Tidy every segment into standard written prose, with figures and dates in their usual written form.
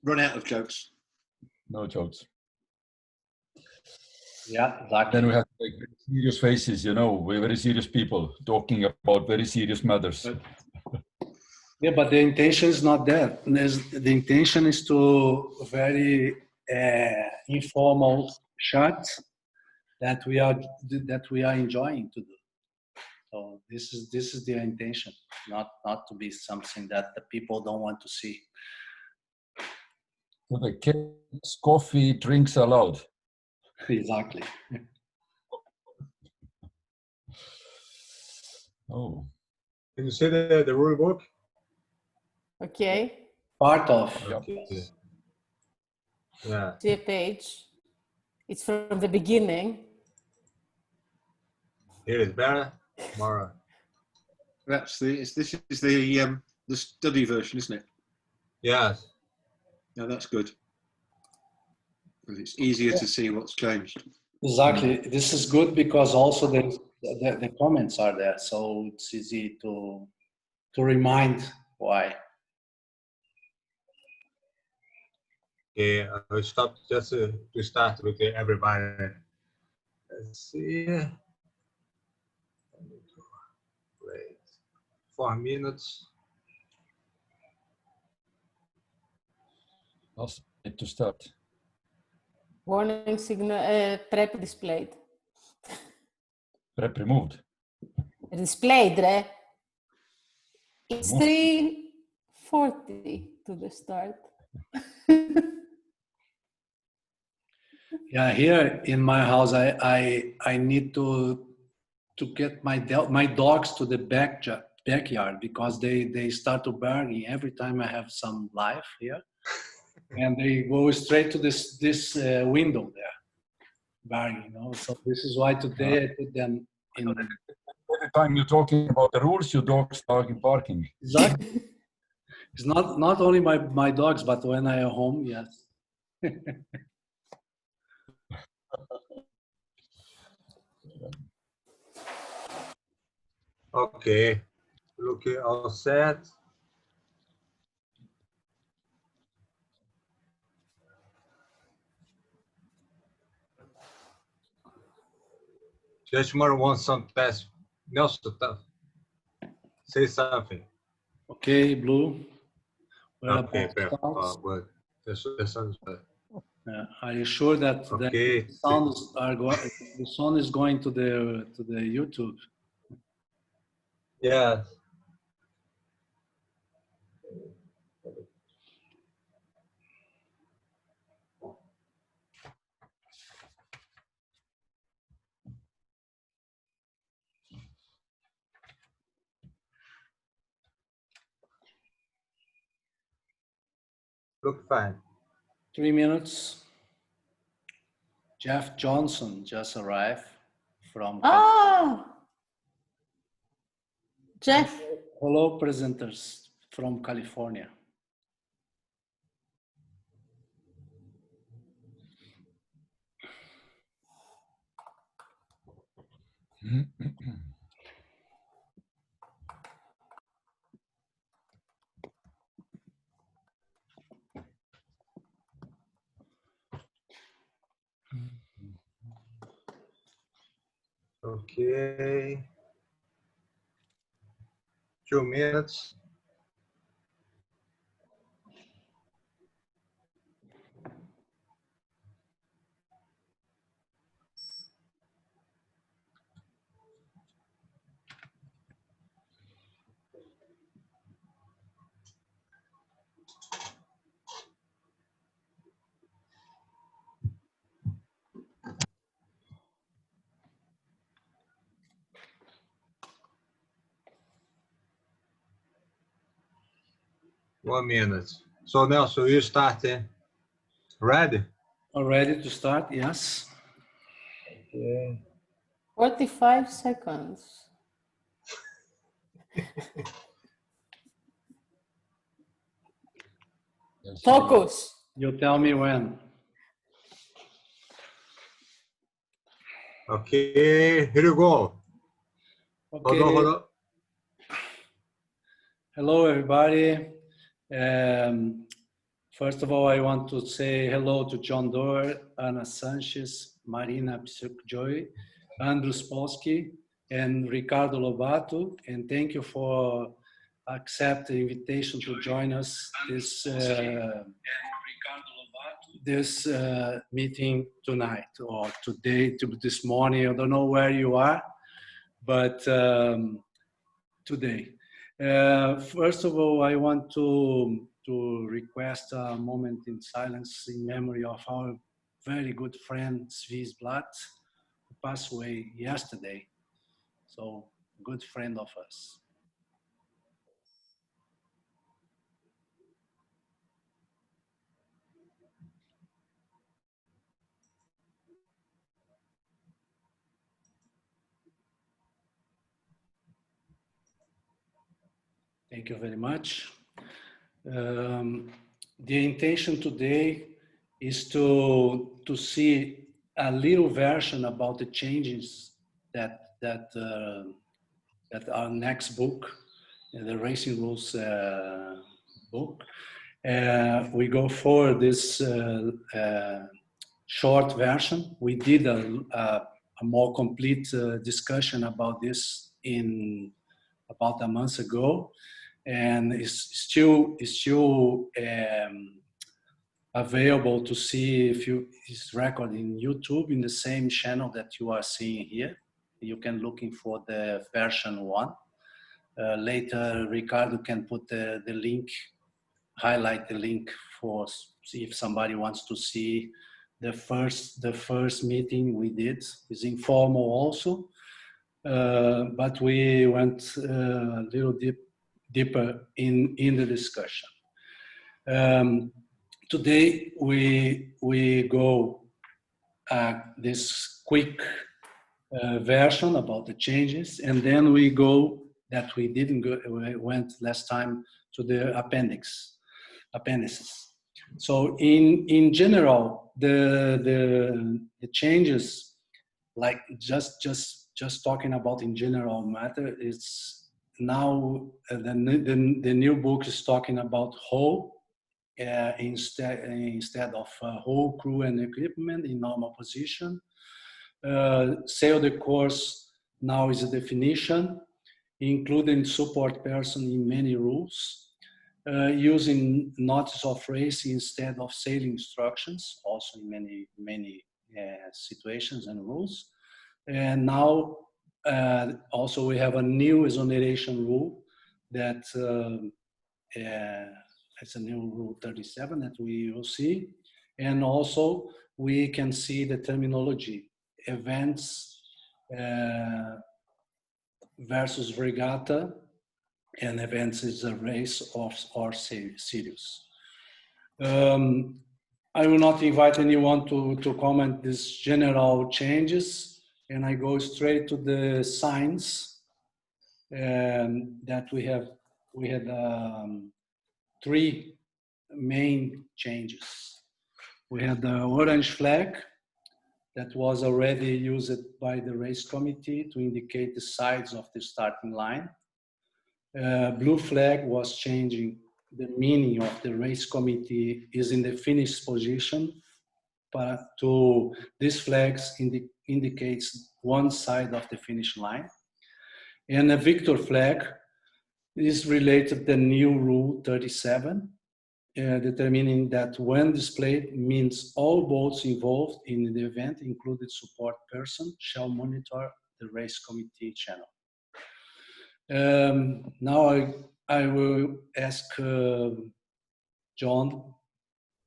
run out of jokes. No jokes. Yeah, exactly. Then we have to make very serious faces, you know, we're very serious people talking about very serious matters. Yeah, but the intention is not that. The intention is to very informal chat that we are enjoying to do. So this is the intention, not to be something that the people don't want to see. So the kids, coffee, drinks allowed. Exactly. Oh. Can you see the rule book? Okay. Part of. Okay. Yeah. See a page. It's from the beginning. Here is better. More. This is the study version, isn't it? Yes. No, that's good. Because it's easier to see what's changed. Exactly. This is good because also the comments are there, so it's easy to remind why. Okay, I will stop just to start with everybody. Let's see. Wait. 4 minutes. Last minute to start. Warning signal prep displayed. Prep removed. Displayed, right? It's 3:40 to the start. Yeah, here in my house, I need to get my dogs to the backyard because they start to barking every time I have some life here, and they go straight to this window there, barking. You know, so this is why today I put them in. Every time you're talking about the rules, your dog's starting barking. Exactly. It's not only my dogs, but when I am home, yes. Okay. Okay, all set. Just more want some test. Nelson, say something. Okay, Blue. We're Okay, about to perfect. start. Good. That sounds good. Are you sure that Okay. the sound is going to the YouTube? Yeah. Look fine. 3 minutes. Jeff Johnson just arrived from. Oh, Jeff. Hello, presenters from California. Okay. 2 minutes. One minute. So Nelson, you start. Ready? Are ready to start? Yes. Okay. 45 seconds. Focus. You tell me when. Okay, here you go. Okay. Hold on. Hello, everybody. First of all, I want to say hello to John Doer, Anna Sanchez, Marina Psichogiu, Andrus Poski, and Ricardo Lobato. And thank you for accepting the invitation to join us this meeting tonight or today, this morning. I don't know where you are, but today. First of all, I want to request a moment in silence in memory of our very good friend Svi's Blatt, who passed away yesterday. So, good friend of us. Thank you very much. The intention today is to see a little version about the changes that our next book, the Racing Rules book. We go for this short version. We did a more complete discussion about this about a month ago, and it's still available to see if it's recorded in YouTube in the same channel that you are seeing here. You can looking for the version 1. Later, Ricardo can put the link, highlight the link for see if somebody wants to see the first meeting we did. It's informal also, but we went a little deeper in the discussion. Today we go this quick version about the changes, and then we go that we didn't go. We went last time to the appendices. So in general, the changes, like just talking about in general matter, it's now the new book is talking about whole instead of whole crew and equipment in normal position. Sail the course now is a definition, including support person in many rules. Using notice of racing instead of sailing instructions, also in many situations and rules. And now also we have a new exoneration rule that it's a new rule 37 that we will see. And also we can see the terminology, events versus regatta, and events is a race or series. I will not invite anyone to comment these general changes, and I go straight to the signs that we had 3 main changes. We had the orange flag that was already used by the race committee to indicate the sides of the starting line. Blue flag was changing the meaning of the race committee is in the finish position, but to these flags indicates one side of the finish line. And a victor flag is related to the new rule 37, determining that when displayed means all boats involved in the event, including support person, shall monitor the race committee channel. Now I will ask John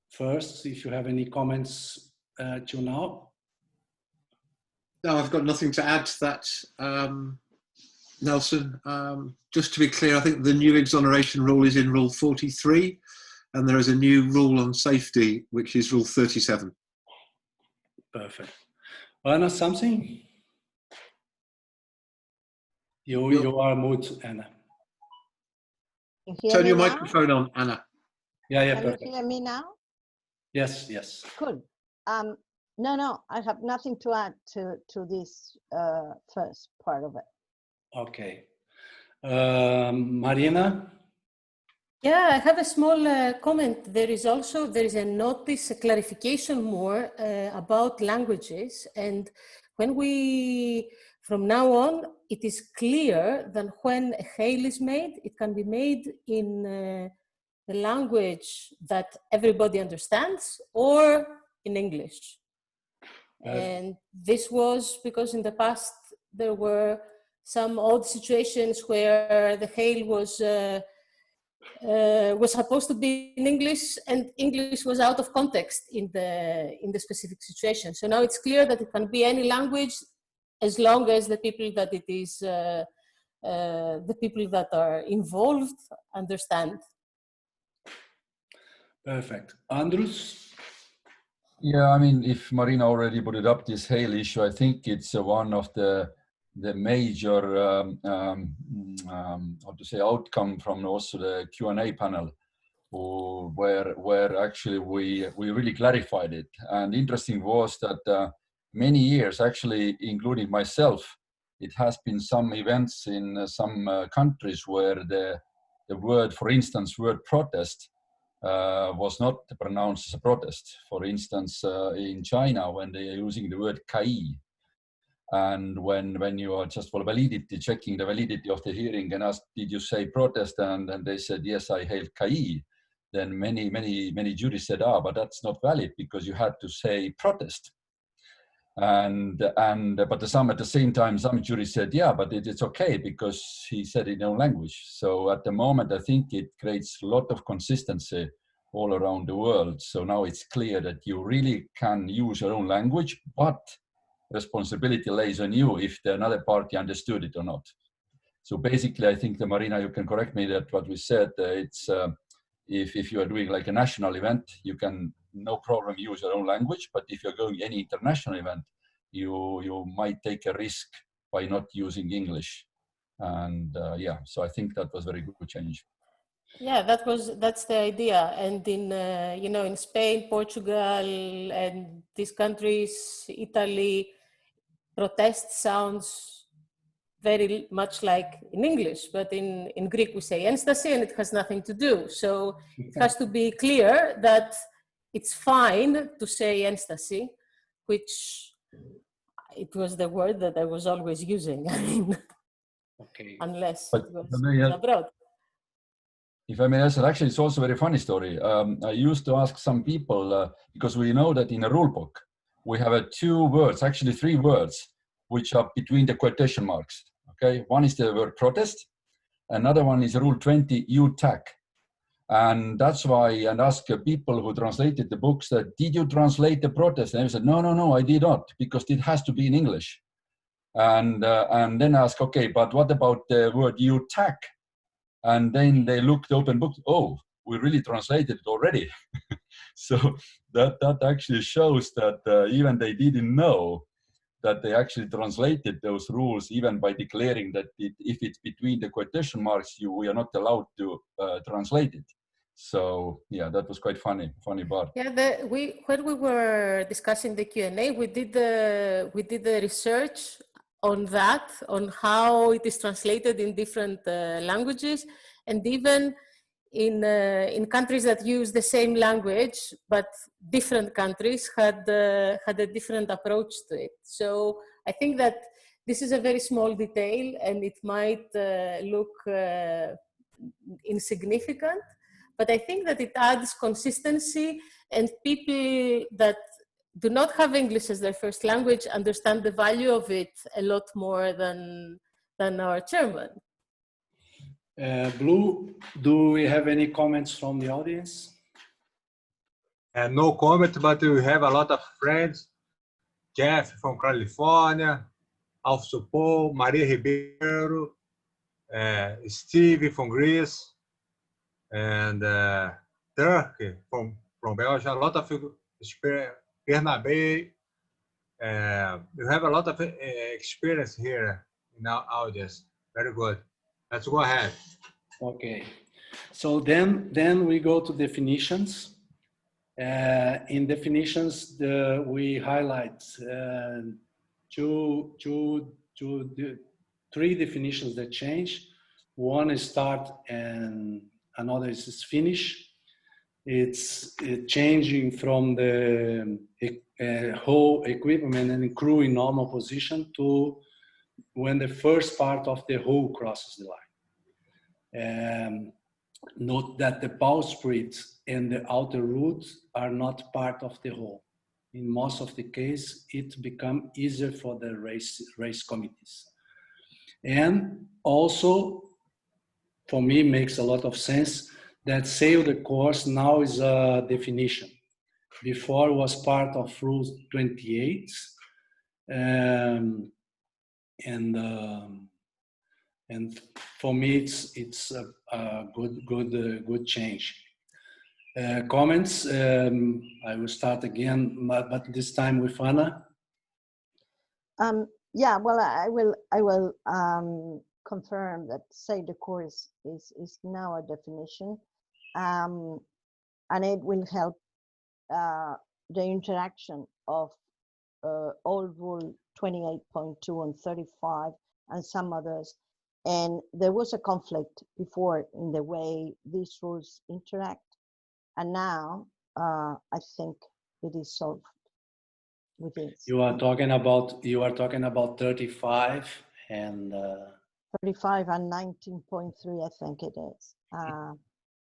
first, if you have any comments till now. No, I've got nothing to add to that, Nelson. Just to be clear, I think the new exoneration rule is in Rule 43, and there is a new rule on safety, which is Rule 37. Perfect. Anna, something? You are mute, Anna. Turn your microphone on, Anna. Yeah, Can perfect. you hear me now? Yes, yes. Good. No, I have nothing to add to this first part of it. Okay. Marina? Yeah, I have a small comment. There is a notice, a clarification more about languages. And when from now on, it is clear that when a hail is made, it can be made in the language that everybody understands or in English. And this was because in the past, there were some odd situations where the hail was supposed to be in English, and English was out of context in the specific situation. So now it's clear that it can be any language, as long as the people that it is, the people that are involved understand. Perfect. Andrus? Yeah, I mean, if Marina already put it up, this hail issue, I think it's one of the major, how to say, outcome from also the Q&A panel, where actually we really clarified it. And interesting was that many years, actually, including myself, it has been some events in some countries where the word, for instance, word protest, was not pronounced as a protest. For instance, in China, when they are using the word Kite, and when you are just for validity, checking the validity of the hearing and asked, did you say protest? And they said, yes, I hailed Kite. Then many juries said, but that's not valid because you had to say protest. But at the same time, some juries said, yeah, but it's okay because he said it in own language. So at the moment, I think it creates a lot of consistency all around the world. So now it's clear that you really can use your own language, but responsibility lays on you if the another party understood it or not. So basically, I think, Marina, you can correct me that what we said, it's if you are doing like a national event, you can no problem use your own language. But if you're going any international event, you might take a risk by not using English. And yeah, so I think that was very good change. Yeah, that's the idea. And in in Spain, Portugal, and these countries, Italy, protest sounds very much like in English, but in Greek we say enstasi, and it has nothing to do. So it has to be clear that it's fine to say enstasi, which it was the word that I was always using. I mean, Okay. Unless But it was abroad. If I may answer, actually, it's also a very funny story. I used to ask some people, because we know that in a rule book, we have two words, actually three words, which are between the quotation marks. Okay, one is the word protest, another one is Rule 20, UTAC. And that's why I asked people who translated the books that, did you translate the protest? And they said, no, I did not, because it has to be in English. And then ask, okay, but what about the word UTAC? And then they looked the open book. Oh, we really translated it already. So that actually shows that even they didn't know that they actually translated those rules, even by declaring that if it's between the quotation marks, we are not allowed to translate it. So yeah, that was quite funny part. Yeah, when we were discussing the Q&A, we did the research on that, on how it is translated in different languages, and even in countries that use the same language, but different countries had a different approach to it. So I think that this is a very small detail, and it might look insignificant, but I think that it adds consistency, and people that do not have English as their first language understand the value of it a lot more than our chairman. Blue, do we have any comments from the audience? And no comment, but we have a lot of friends. Jeff from California, Alfonso Paul, Maria Ribeiro, Steve from Greece, and Turkey from Belgium. A lot of experience. Bernabe. You have a lot of experience here in our audience. Very good. Let's go ahead. Okay. So then we go to definitions. In definitions, we highlight three definitions that change. One is start and another is finish. It's changing from the whole equipment and crew in normal position to when the first part of the hull crosses the line. Note that the bowsprit and the outer roots are not part of the hull. In most of the case, it becomes easier for the race committees. And also, for me, makes a lot of sense that sail the course now is a definition. Before it was part of Rule 28, and for me it's a good change. Comments? I will start again, but this time with Anna. Yeah, well, I will confirm that sail the course is now a definition, and it will help the interaction of old Rule 28.2 and 35 and some others. And there was a conflict before in the way these rules interact, and now I think it is solved with this. You are talking about 35 and 35 and 19.3, I think it is.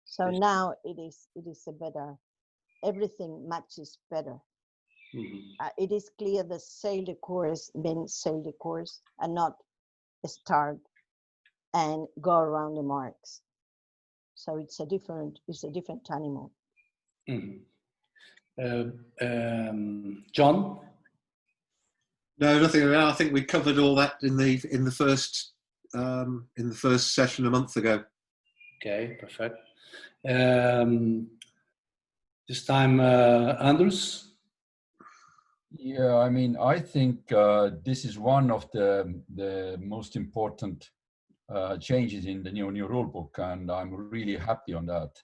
So now it is a better. Everything matches better. Mm-hmm. It is clear that sail the course means sail the course and not start and go around the marks. So it's a different animal. Mm-hmm. John? No, nothing. I think we covered all that in the first session a month ago. Okay, perfect. This time, Andrus? Yeah, I mean, I think this is one of the most important changes in the new rule book, and I'm really happy on that.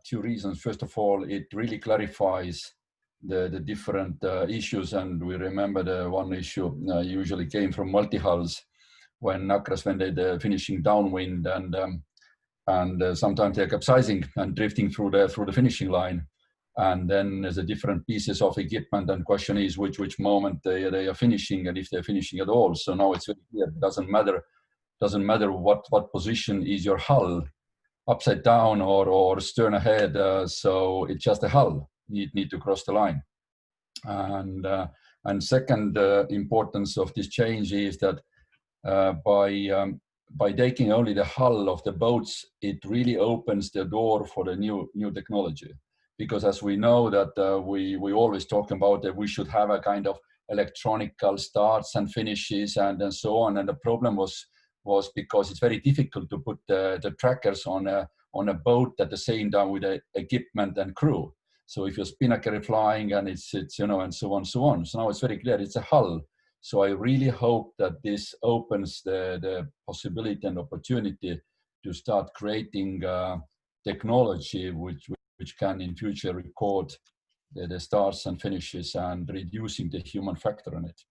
Two reasons. First of all, it really clarifies the different issues, and we remember the one issue usually came from multi-hulls when they're finishing downwind and sometimes they're capsizing and drifting through the finishing line. And then there's a different pieces of equipment, and question is which moment they are finishing and if they're finishing at all. So now it's very clear. It doesn't matter what position is your hull, upside down or stern ahead. So it's just a hull. You need to cross the line. And second importance of this change is that by taking only the hull of the boats, it really opens the door for the new technology. Because as we know that we always talk about that we should have a kind of electronical starts and finishes and so on. And the problem was because it's very difficult to put the trackers on a boat at the same time with the equipment and crew. So if you're spinnaker flying and it's and so on. So now it's very clear it's a hull. So I really hope that this opens the possibility and opportunity to start creating technology which can in future record the starts and finishes and reducing the human factor in it.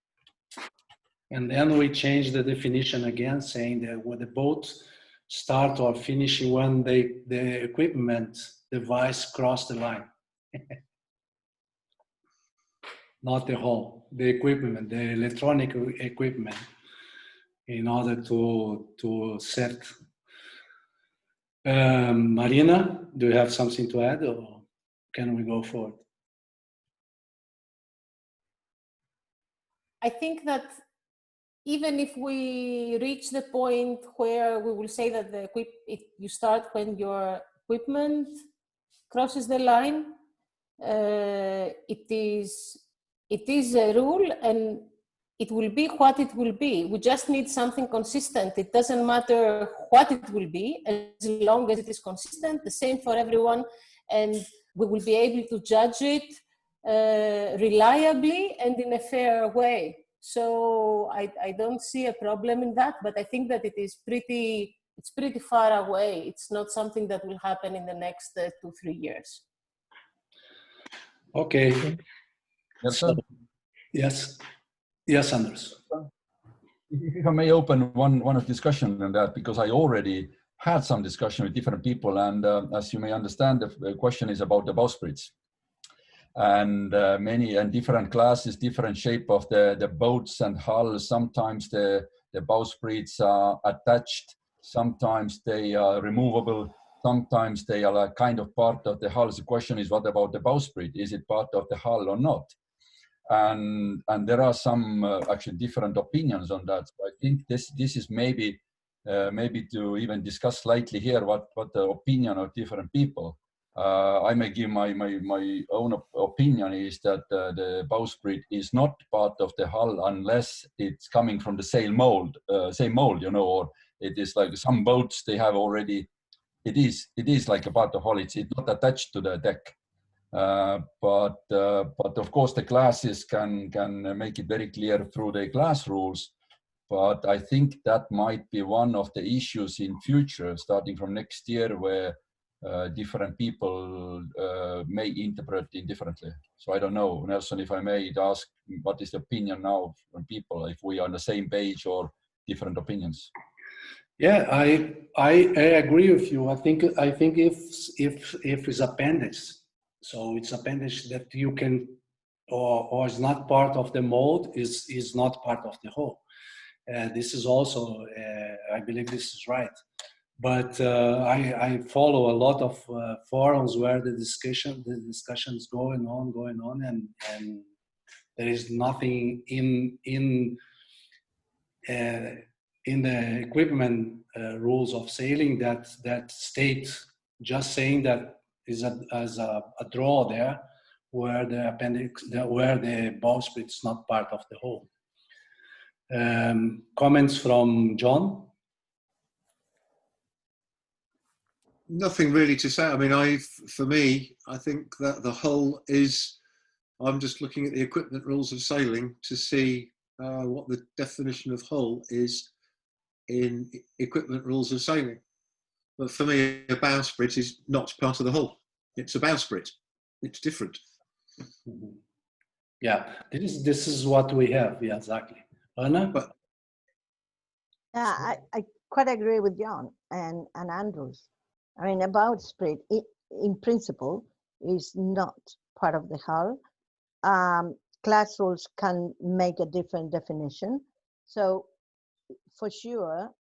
And then we change the definition again, saying that when the boats start or finish when the equipment device cross the line. Not the hull, the equipment, the electronic equipment, in order to set. Marina, do you have something to add, or can we go forward? I think that even if we reach the point where we will say that you start when your equipment crosses the line, it is a rule and it will be what it will be. We just need something consistent. It doesn't matter what it will be, as long as it is consistent, the same for everyone, and we will be able to judge it reliably and in a fair way. So I don't see a problem in that, but I think that it's pretty far away. It's not something that will happen in the next 2-3 years. Okay. Yes, so, yes, Andrus. If I may open one of discussion on that, because I already had some discussion with different people, and as you may understand, the question is about the bowsprits. And many and different classes, different shape of the boats and hulls. Sometimes the bowsprits are attached, sometimes they are removable, sometimes they are a kind of part of the hull. The question is, what about the bowsprit? Is it part of the hull or not? And there are some actually different opinions on that. So I think this is maybe to even discuss slightly here what the opinion of different people. I may give my own opinion is that the bowsprit is not part of the hull unless it's coming from the same mold, you know, or it is like some boats they have already. It is like a part of hull. It's not attached to the deck. But of course the classes can make it very clear through the class rules. But I think that might be one of the issues in future, starting from next year, where different people may interpret it differently. So I don't know, Nelson, if I may ask, what is the opinion now from people, if we are on the same page or different opinions? Yeah, I agree with you. I think if it's appendix, so it's appendix that you can or is not part of the mold is not part of the whole. This is also I believe this is right. But I follow a lot of forums where the discussions going on, and there is nothing in the equipment rules of sailing that state just saying that is as a draw there where the appendix where the bowsprit is not part of the whole. Comments from John? Nothing really to say. I mean, for me, I think that the whole is, I'm just looking at the equipment rules of sailing to see what the definition of hull is in equipment rules of sailing. But for me, a bowsprit is not part of the hull. It's a bowsprit. It's different. Yeah, this is what we have. Yeah, exactly. Anna? But yeah, I quite agree with John and Andrus. I mean, a bowsprit, in principle, is not part of the hull. Class rules can make a different definition. So for sure,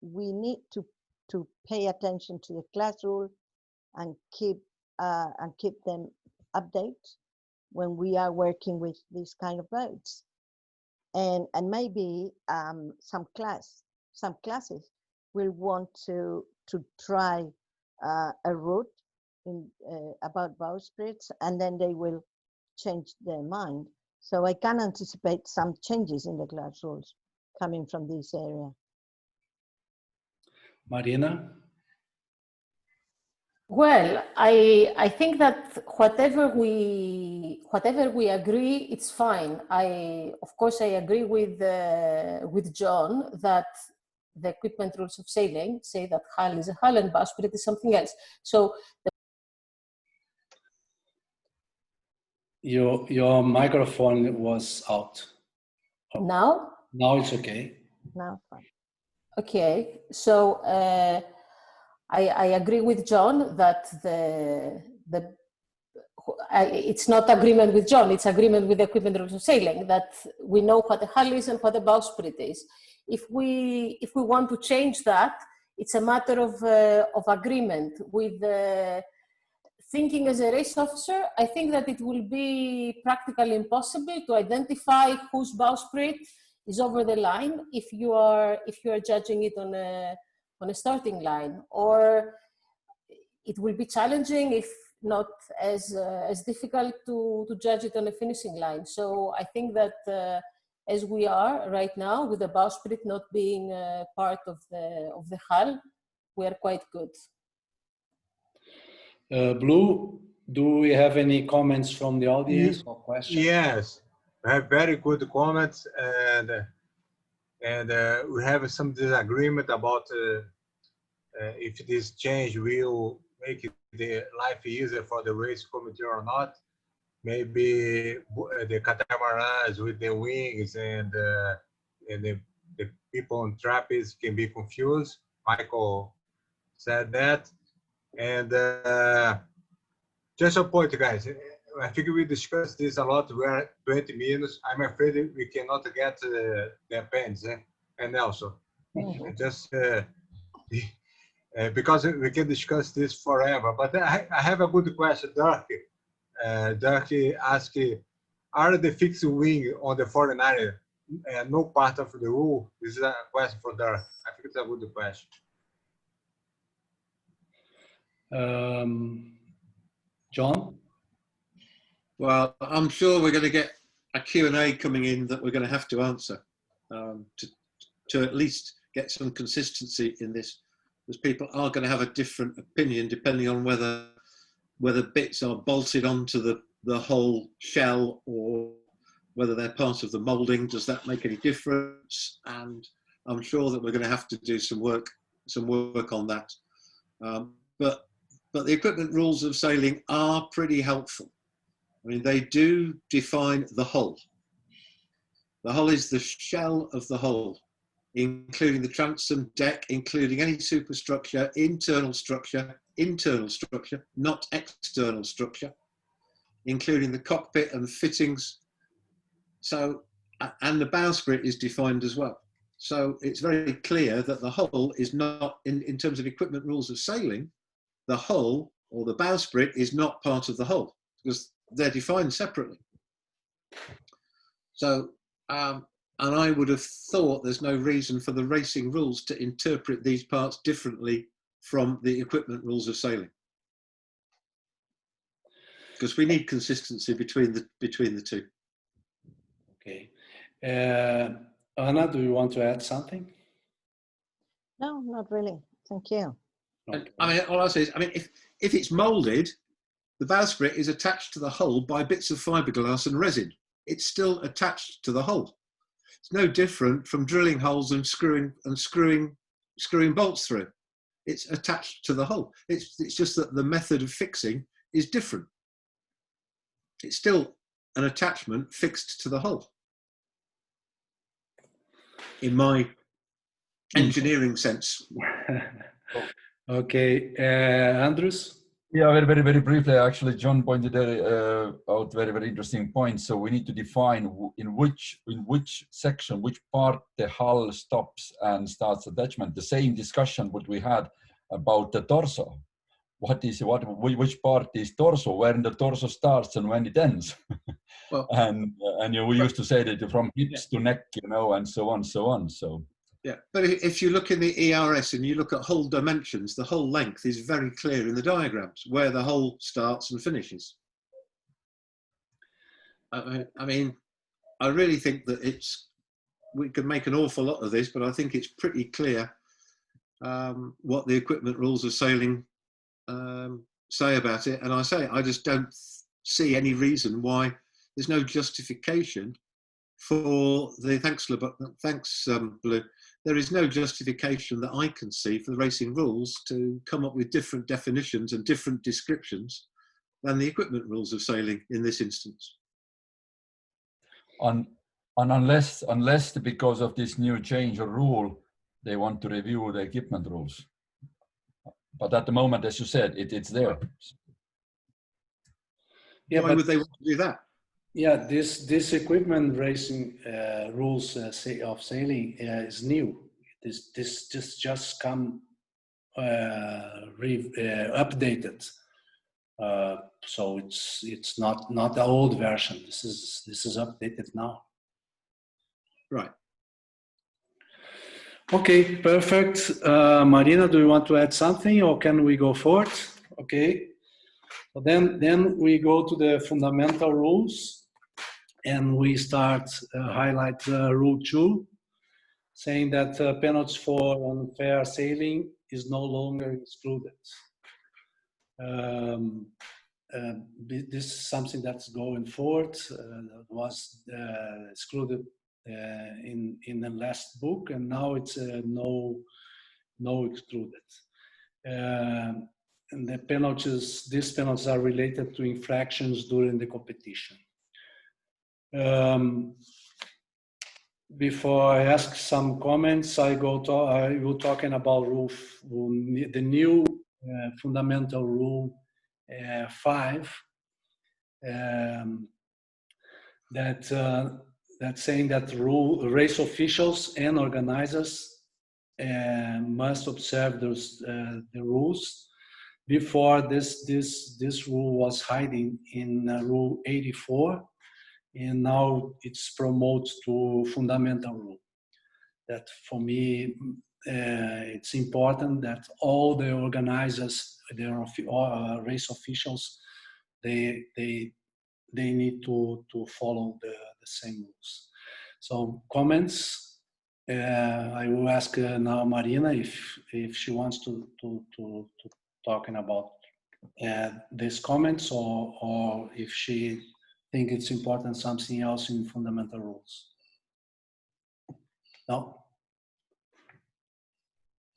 we need to pay attention to the class rule and keep them updated when we are working with these kind of boats. And maybe some classes will want to try a route about bowsprits, and then they will change their mind. So I can anticipate some changes in the class rules coming from this area. Marina? Well, I think that whatever we agree, it's fine. Of course I agree with John that the equipment rules of sailing say that hull is a hull and bowsprit is something else. So your microphone was out. now Now it's okay. Now, fine. Okay, so I agree with John that it's not agreement with John, it's agreement with the equipment rules of sailing, that we know what a hull is and what a bowsprit is. If we want to change that, it's a matter of agreement. With thinking as a race officer, I think that it will be practically impossible to identify whose bowsprit is over the line if you are judging it on a starting line, or it will be challenging, if not as difficult to judge it on a finishing line. So I think that as we are right now, with the bowsprit not being part of the hull, we are quite good. Blue, do we have any comments from the audience or questions? Yes, we have very good comments, and we have some disagreement about if this change will make the life easier for the race committee or not. Maybe the catamarans with the wings and the people on trapeze can be confused. Michael said that. And just a point, guys. I think we discussed this a lot. We're at 20 minutes. I'm afraid we cannot get the appends. And also, just because we can discuss this forever. But I have a good question, Dirk. Dirk asked, are the fixed wing on the 49er no part of the rule? This is a question for Dirk. I think it's a good question. John? Well, I'm sure we're going to get a Q&A coming in that we're going to have to answer to at least get some consistency in this, because people are going to have a different opinion depending on whether bits are bolted onto the whole shell or whether they're part of the moulding. Does that make any difference? And I'm sure that we're going to have to do some work on that. But the equipment rules of sailing are pretty helpful. I mean, they do define the hull. The hull is the shell of the hull, including the transom, deck, including any superstructure, internal structure, not external structure, including the cockpit and fittings. So, and the bowsprit is defined as well. So it's very clear that the hull is not, in terms of equipment rules of sailing, the hull or the bowsprit is not part of the hull because they're defined separately. So, and I would have thought there's no reason for the racing rules to interpret these parts differently from the equipment rules of sailing, because we need consistency between the two. Okay. Anna, do you want to add something? No, not really. Thank you. Okay. I mean, all I say is, I mean, if it's moulded, the bowsprit is attached to the hull by bits of fiberglass and resin. It's still attached to the hull. It's no different from drilling holes and screwing bolts through. It's attached to the hull. It's just that the method of fixing is different. It's still an attachment fixed to the hull, in my engineering sense. Okay, Andrus? Yeah, very, very briefly, actually, John pointed out very interesting points. So we need to define in which section, which part the hull stops and starts attachment. The same discussion what we had about the torso. Which part is torso, when the torso starts and when it ends. Well, and we used to say that from hips to neck, and so on. So. Yeah, but if you look in the ERS and you look at hull dimensions, the hull length is very clear in the diagrams where the hull starts and finishes. I mean, I really think that we could make an awful lot of this, but I think it's pretty clear what the equipment rules of sailing say about it. And I just don't see any reason why there's no justification for the, thanks Blue. There is no justification that I can see for the racing rules to come up with different definitions and different descriptions than the equipment rules of sailing in this instance. And unless because of this new change or rule, they want to review the equipment rules. But at the moment, as you said, it's there. Yeah, why would they want to do that? Yeah, this equipment racing rules of sailing is new. This just come updated. So it's not the old version. This is updated now. Right. Okay, perfect. Marina, do you want to add something, or can we go forward? Okay. So then we go to the fundamental rules. And we start highlight rule 2, saying that penalties for unfair sailing is no longer excluded. This is something that's going forward. That was excluded in the last book, and now it's no excluded. And the penalties, these penalties are related to infractions during the competition. Before I ask some comments, I will talking about the new fundamental rule 5 that's saying that race officials and organizers must observe the rules. Before this rule was hiding in Rule 84. And now it's promoted to fundamental rule. That for me, it's important that all the organizers, the race officials, they need to follow the same rules. So comments. I will ask now Marina if she wants to talking about these comments or if she think it's important something else in fundamental rules. No?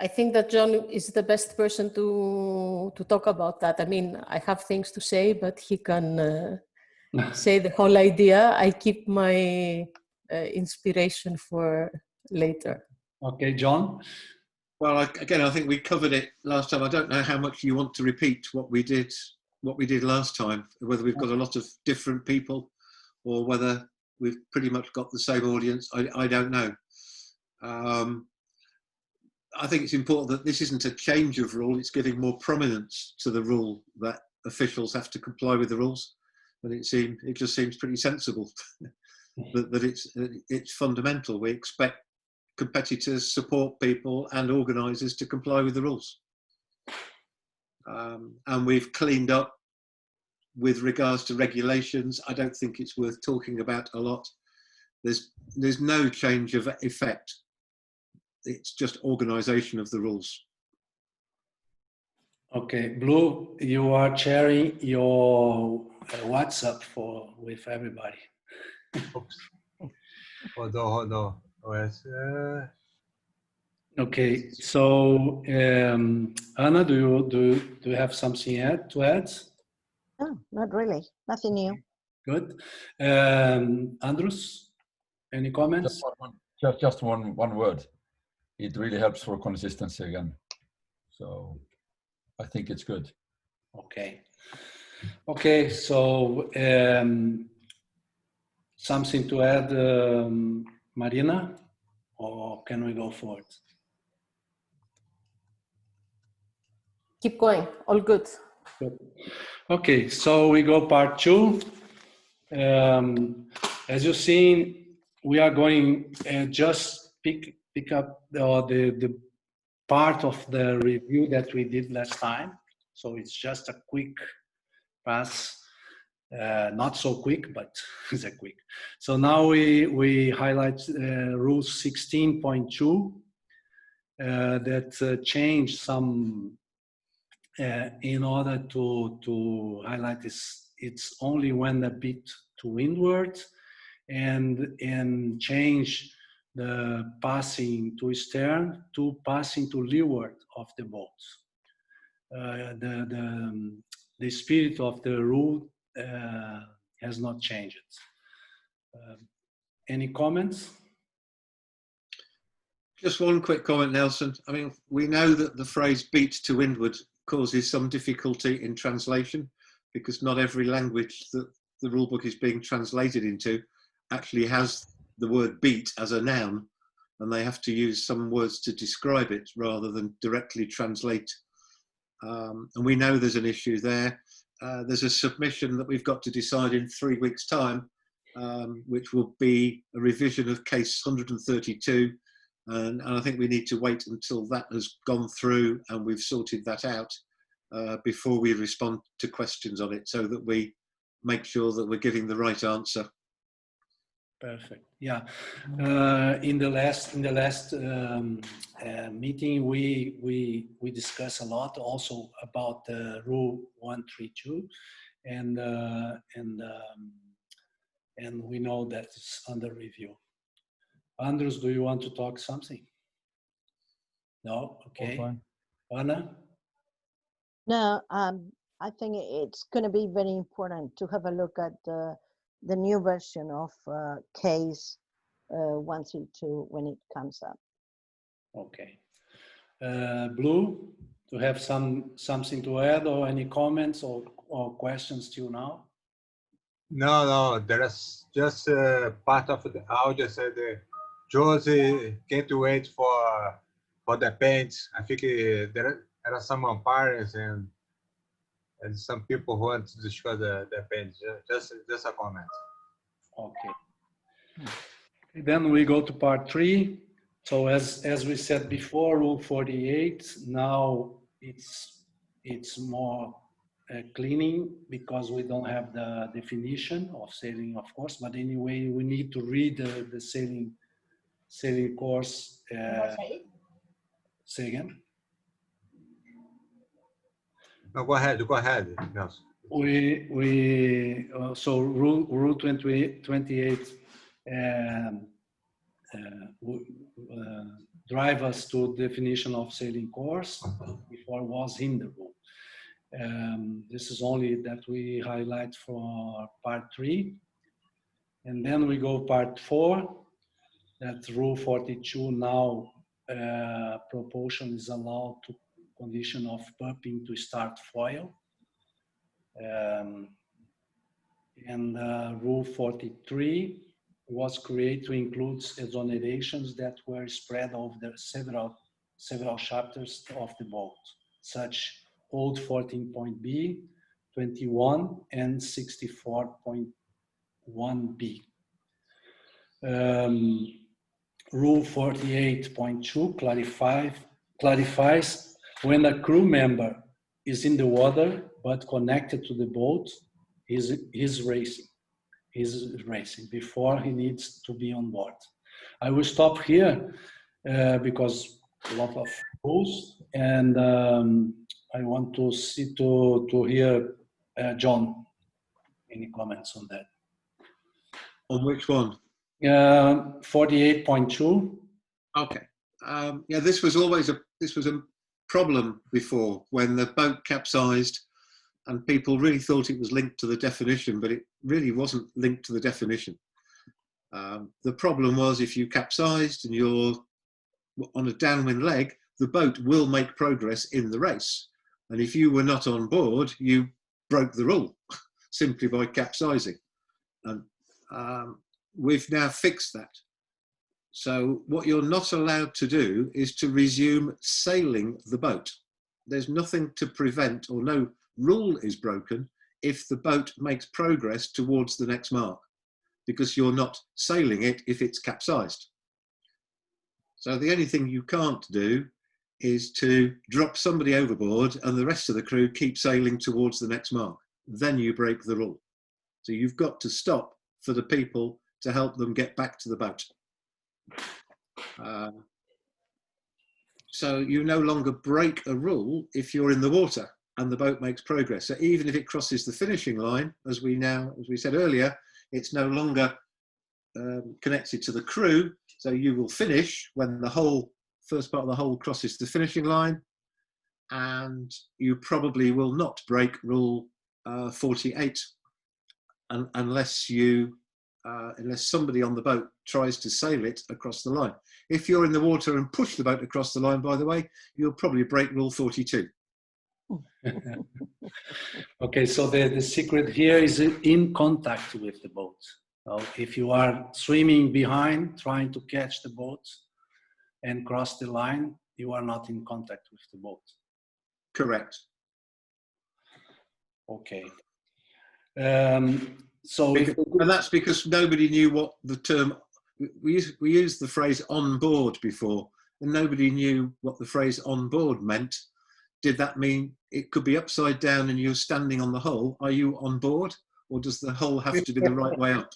I think that John is the best person to talk about that. I mean, I have things to say, but he can say the whole idea. I keep my inspiration for later. Okay, John? Well, again, I think we covered it last time. I don't know how much you want to repeat what we did last time, whether we've got a lot of different people or whether we've pretty much got the same audience. I don't know. I think it's important that this isn't a change of rule, it's giving more prominence to the rule that officials have to comply with the rules. And it just seems pretty sensible that it's fundamental. We expect competitors, support people and organisers to comply with the rules. And we've cleaned up with regards to regulations. I don't think it's worth talking about a lot. There's no change of effect. It's just organisation of the rules. Okay, Blue, you are sharing your WhatsApp with everybody. Hold on. Okay, so Anna, do you have something to add? No, not really. Nothing new. Good. Andrus, any comments? Just one word. It really helps for consistency again. So I think it's good. Okay, so something to add, Marina, or can we go forward? Keep going, all good. Okay, so we go part 2. As you've seen, we are going just pick up the part of the review that we did last time. So it's just a quick pass, not so quick, but it's a quick. So now we highlight rule 16.2 that changed some in order to highlight this. It's only when a bit to windward and change the passing to stern to passing to leeward of the boat. The spirit of the rule has not changed. Any comments? Just one quick comment, Nelson. I mean, we know that the phrase beat to windward causes some difficulty in translation because not every language that the rulebook is being translated into actually has the word beat as a noun, and they have to use some words to describe it rather than directly translate. And we know there's an issue there. There's a submission that we've got to decide in 3 weeks' time, which will be a revision of case 132. And I think we need to wait until that has gone through and we've sorted that out before we respond to questions on it, so that we make sure that we're giving the right answer. Perfect. Yeah. In the last meeting, we discussed a lot also about Rule 132, and we know that it's under review. Andrus, do you want to talk something? No. Okay. Anna? No, I think it's going to be very important to have a look at the new version of case 132 when it comes up. Okay. Blue, to have something to add or any comments or questions till now? No, there's just part of the audio said Josie can't wait for the appendix. I think there are some umpires and some people who want to discuss the appendix. Just a comment. Okay. Then we go to part 3. So as we said before, Rule 48, now it's more cleaning because we don't have the definition of sailing, of course, but anyway, we need to read the sailing course. Say again? No, go ahead, Nelson. So rule 28 drive us to definition of sailing course. Before was in the rule. This is only that we highlight for part 3. And then we go part 4, that rule 42 now propulsion is allowed to condition of pumping to start foil. And rule 43 was created to include exonerations that were spread over the several chapters of the boat, such Old 14.b, 21, and 64.1b. Rule 48.2 clarifies when a crew member is in the water but connected to the boat, he's racing before he needs to be on board. I will stop here because a lot of rules, and I want to hear John. Any comments on that? On which one? 48.2. Okay. Yeah, this was a problem before when the boat capsized, and people really thought it was linked to the definition, but it really wasn't linked to the definition. The problem was if you capsized and you're on a downwind leg, the boat will make progress in the race. And if you were not on board, you broke the rule simply by capsizing. And we've now fixed that. So what you're not allowed to do is to resume sailing the boat. There's nothing to prevent, or no rule is broken if the boat makes progress towards the next mark, because you're not sailing it if it's capsized. So the only thing you can't do is to drop somebody overboard and the rest of the crew keep sailing towards the next mark. Then you break the rule. So you've got to stop for the people to help them get back to the boat. So you no longer break a rule if you're in the water and the boat makes progress. So even if it crosses the finishing line, as we said earlier, it's no longer connected to the crew. So you will finish when the first part of the hole crosses the finishing line, and you probably will not break rule 48 unless somebody on the boat tries to sail it across the line. If you're in the water and push the boat across the line, by the way, you'll probably break rule 42. Okay, so the secret here is in contact with the boat. So if you are swimming behind, trying to catch the boat and cross the line, you are not in contact with the boat. Correct. Okay. And that's because nobody knew what the term, we used the phrase on board before, and nobody knew what the phrase on board meant. Did that mean it could be upside down and you're standing on the hull? Are you on board, or does the hull have to be the right way up?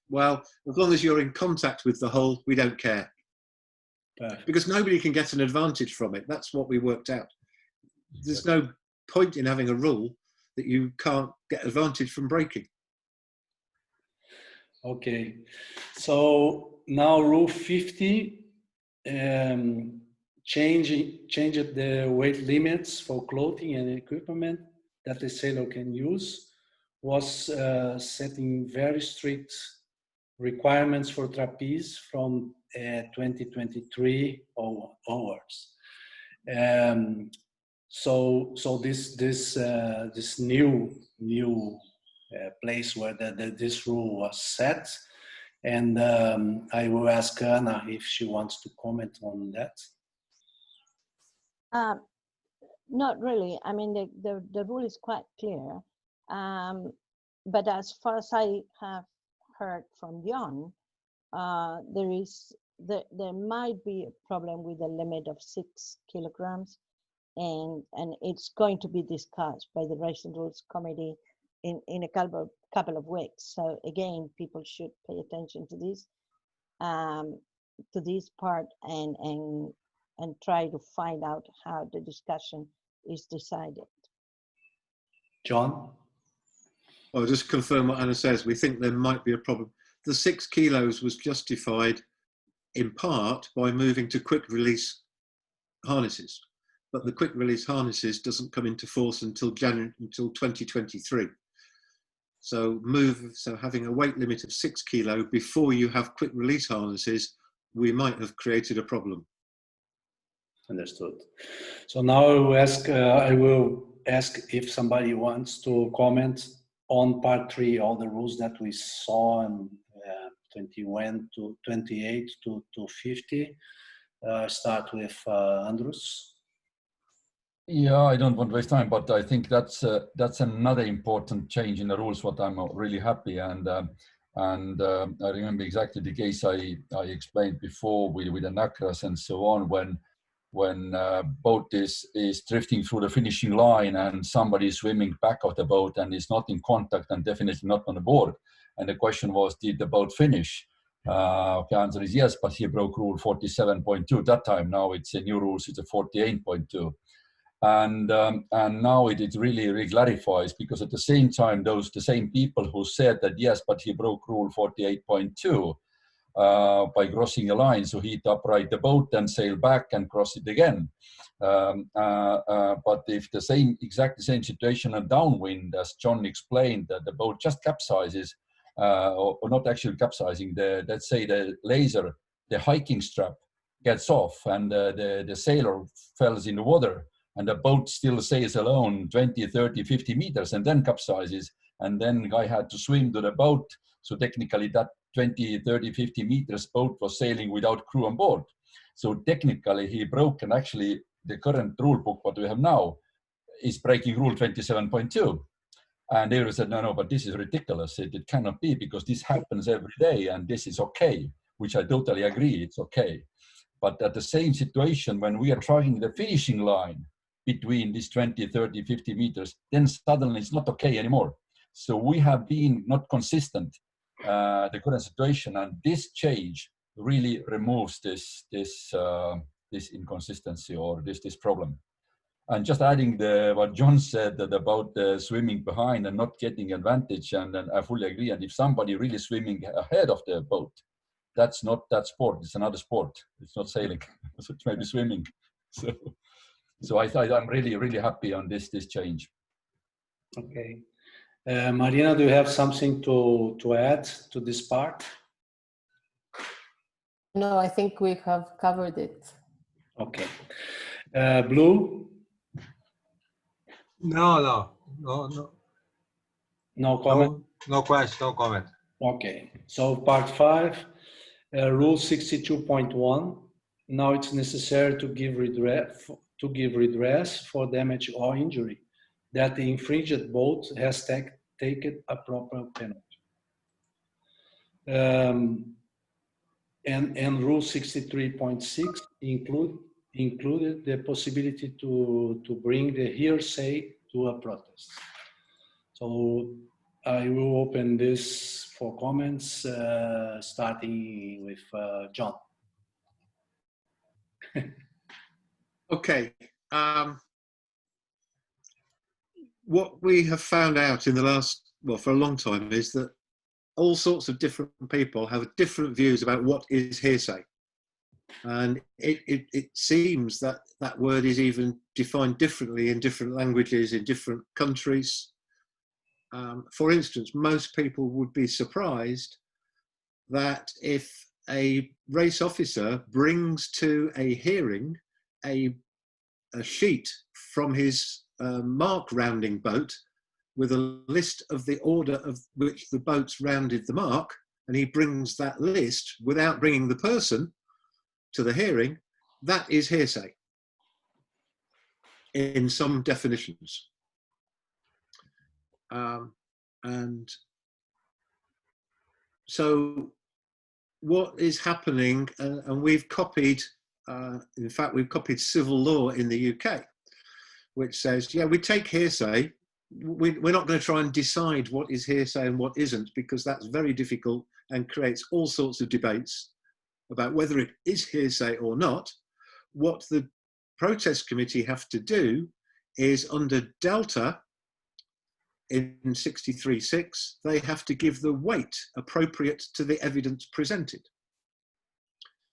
Well, as long as you're in contact with the hull, we don't care. Perfect. Because nobody can get an advantage from it. That's what we worked out. There's no point in having a rule that you can't get advantage from breaking. Okay, so now rule 50 changed the weight limits for clothing and equipment that the sailor can use, was setting very strict requirements for trapeze from 2023 onwards. So this new place where this rule was set, and I will ask Anna if she wants to comment on that. Not really. I mean, the rule is quite clear. But as far as I have heard from John, there might be a problem with a limit of 6 kilograms, and it's going to be discussed by the Race and Rules Committee in a couple of weeks. So again, people should pay attention to this part and try to find out how the discussion is decided. John? I'll just confirm what Anna says. We think there might be a problem. The 6 kilos was justified in part by moving to quick release harnesses, but the quick release harnesses doesn't come into force until 2023. So having a weight limit of 6 kilo before you have quick release harnesses, we might have created a problem. Understood. So now I will ask if somebody wants to comment on part 3, all the rules that we saw in 21 to 28 to 50. Start with Andrus. Yeah, I don't want to waste time, but I think that's another important change in the rules. What I'm really happy, and I remember exactly the case I explained before with the Nacras and so on, when boat is drifting through the finishing line and somebody is swimming back of the boat and is not in contact and definitely not on the board. And the question was, did the boat finish? The answer is yes, but he broke rule 47.2 that time. Now it's a new rules, it's a 48.2. And now it really clarifies, because at the same time, the same people who said that, yes, but he broke rule 48.2, by crossing a line, so he'd upright the boat and sail back and cross it again. But if exactly the same situation and downwind, as John explained, that the boat just capsizes, or not actually capsizing, let's say the laser, the hiking strap gets off and the sailor falls in the water, and the boat still sails alone 20, 30, 50 meters and then capsizes, and then the guy had to swim to the boat. So technically that 20, 30, 50 meters boat was sailing without crew on board. So technically he broke, and actually the current rule book, what we have now, is breaking rule 27.2. And they said, no, but this is ridiculous. It cannot be, because this happens every day and this is okay, which I totally agree, it's okay. But at the same situation, when we are trying the finishing line between these 20, 30, 50 meters, then suddenly it's not okay anymore. So we have been not consistent, the current situation, and this change really removes this inconsistency or this problem. And just adding what John said about the swimming behind and not getting advantage, and I fully agree. And if somebody really swimming ahead of the boat, that's not that sport. It's another sport. It's not sailing. So it's maybe swimming. So I'm really happy on this change. Okay. Marina, do you have something to add to this part? No, I think we have covered it. Okay. Blue? No comment? No question, no comment. Okay. So part 5, rule 62.1. Now it's necessary to give redress for damage or injury that the infringed boat has taken a proper penalty. And rule 63.6 included the possibility to bring the hearsay to a protest. So I will open this for comments, starting with John. Okay. What we have found out in the last, for a long time, is that all sorts of different people have different views about what is hearsay. And it seems that that word is even defined differently in different languages, in different countries. For instance, most people would be surprised that if a race officer brings to a hearing a sheet from his mark rounding boat with a list of the order of which the boats rounded the mark, and he brings that list without bringing the person to the hearing, that is hearsay in some definitions. And so what is happening, and we've copied, in fact, we've copied civil law in the UK, which says, yeah, we take hearsay. We're not going to try and decide what is hearsay and what isn't, because that's very difficult and creates all sorts of debates about whether it is hearsay or not. What the protest committee have to do is, under Delta in 63.6, they have to give the weight appropriate to the evidence presented.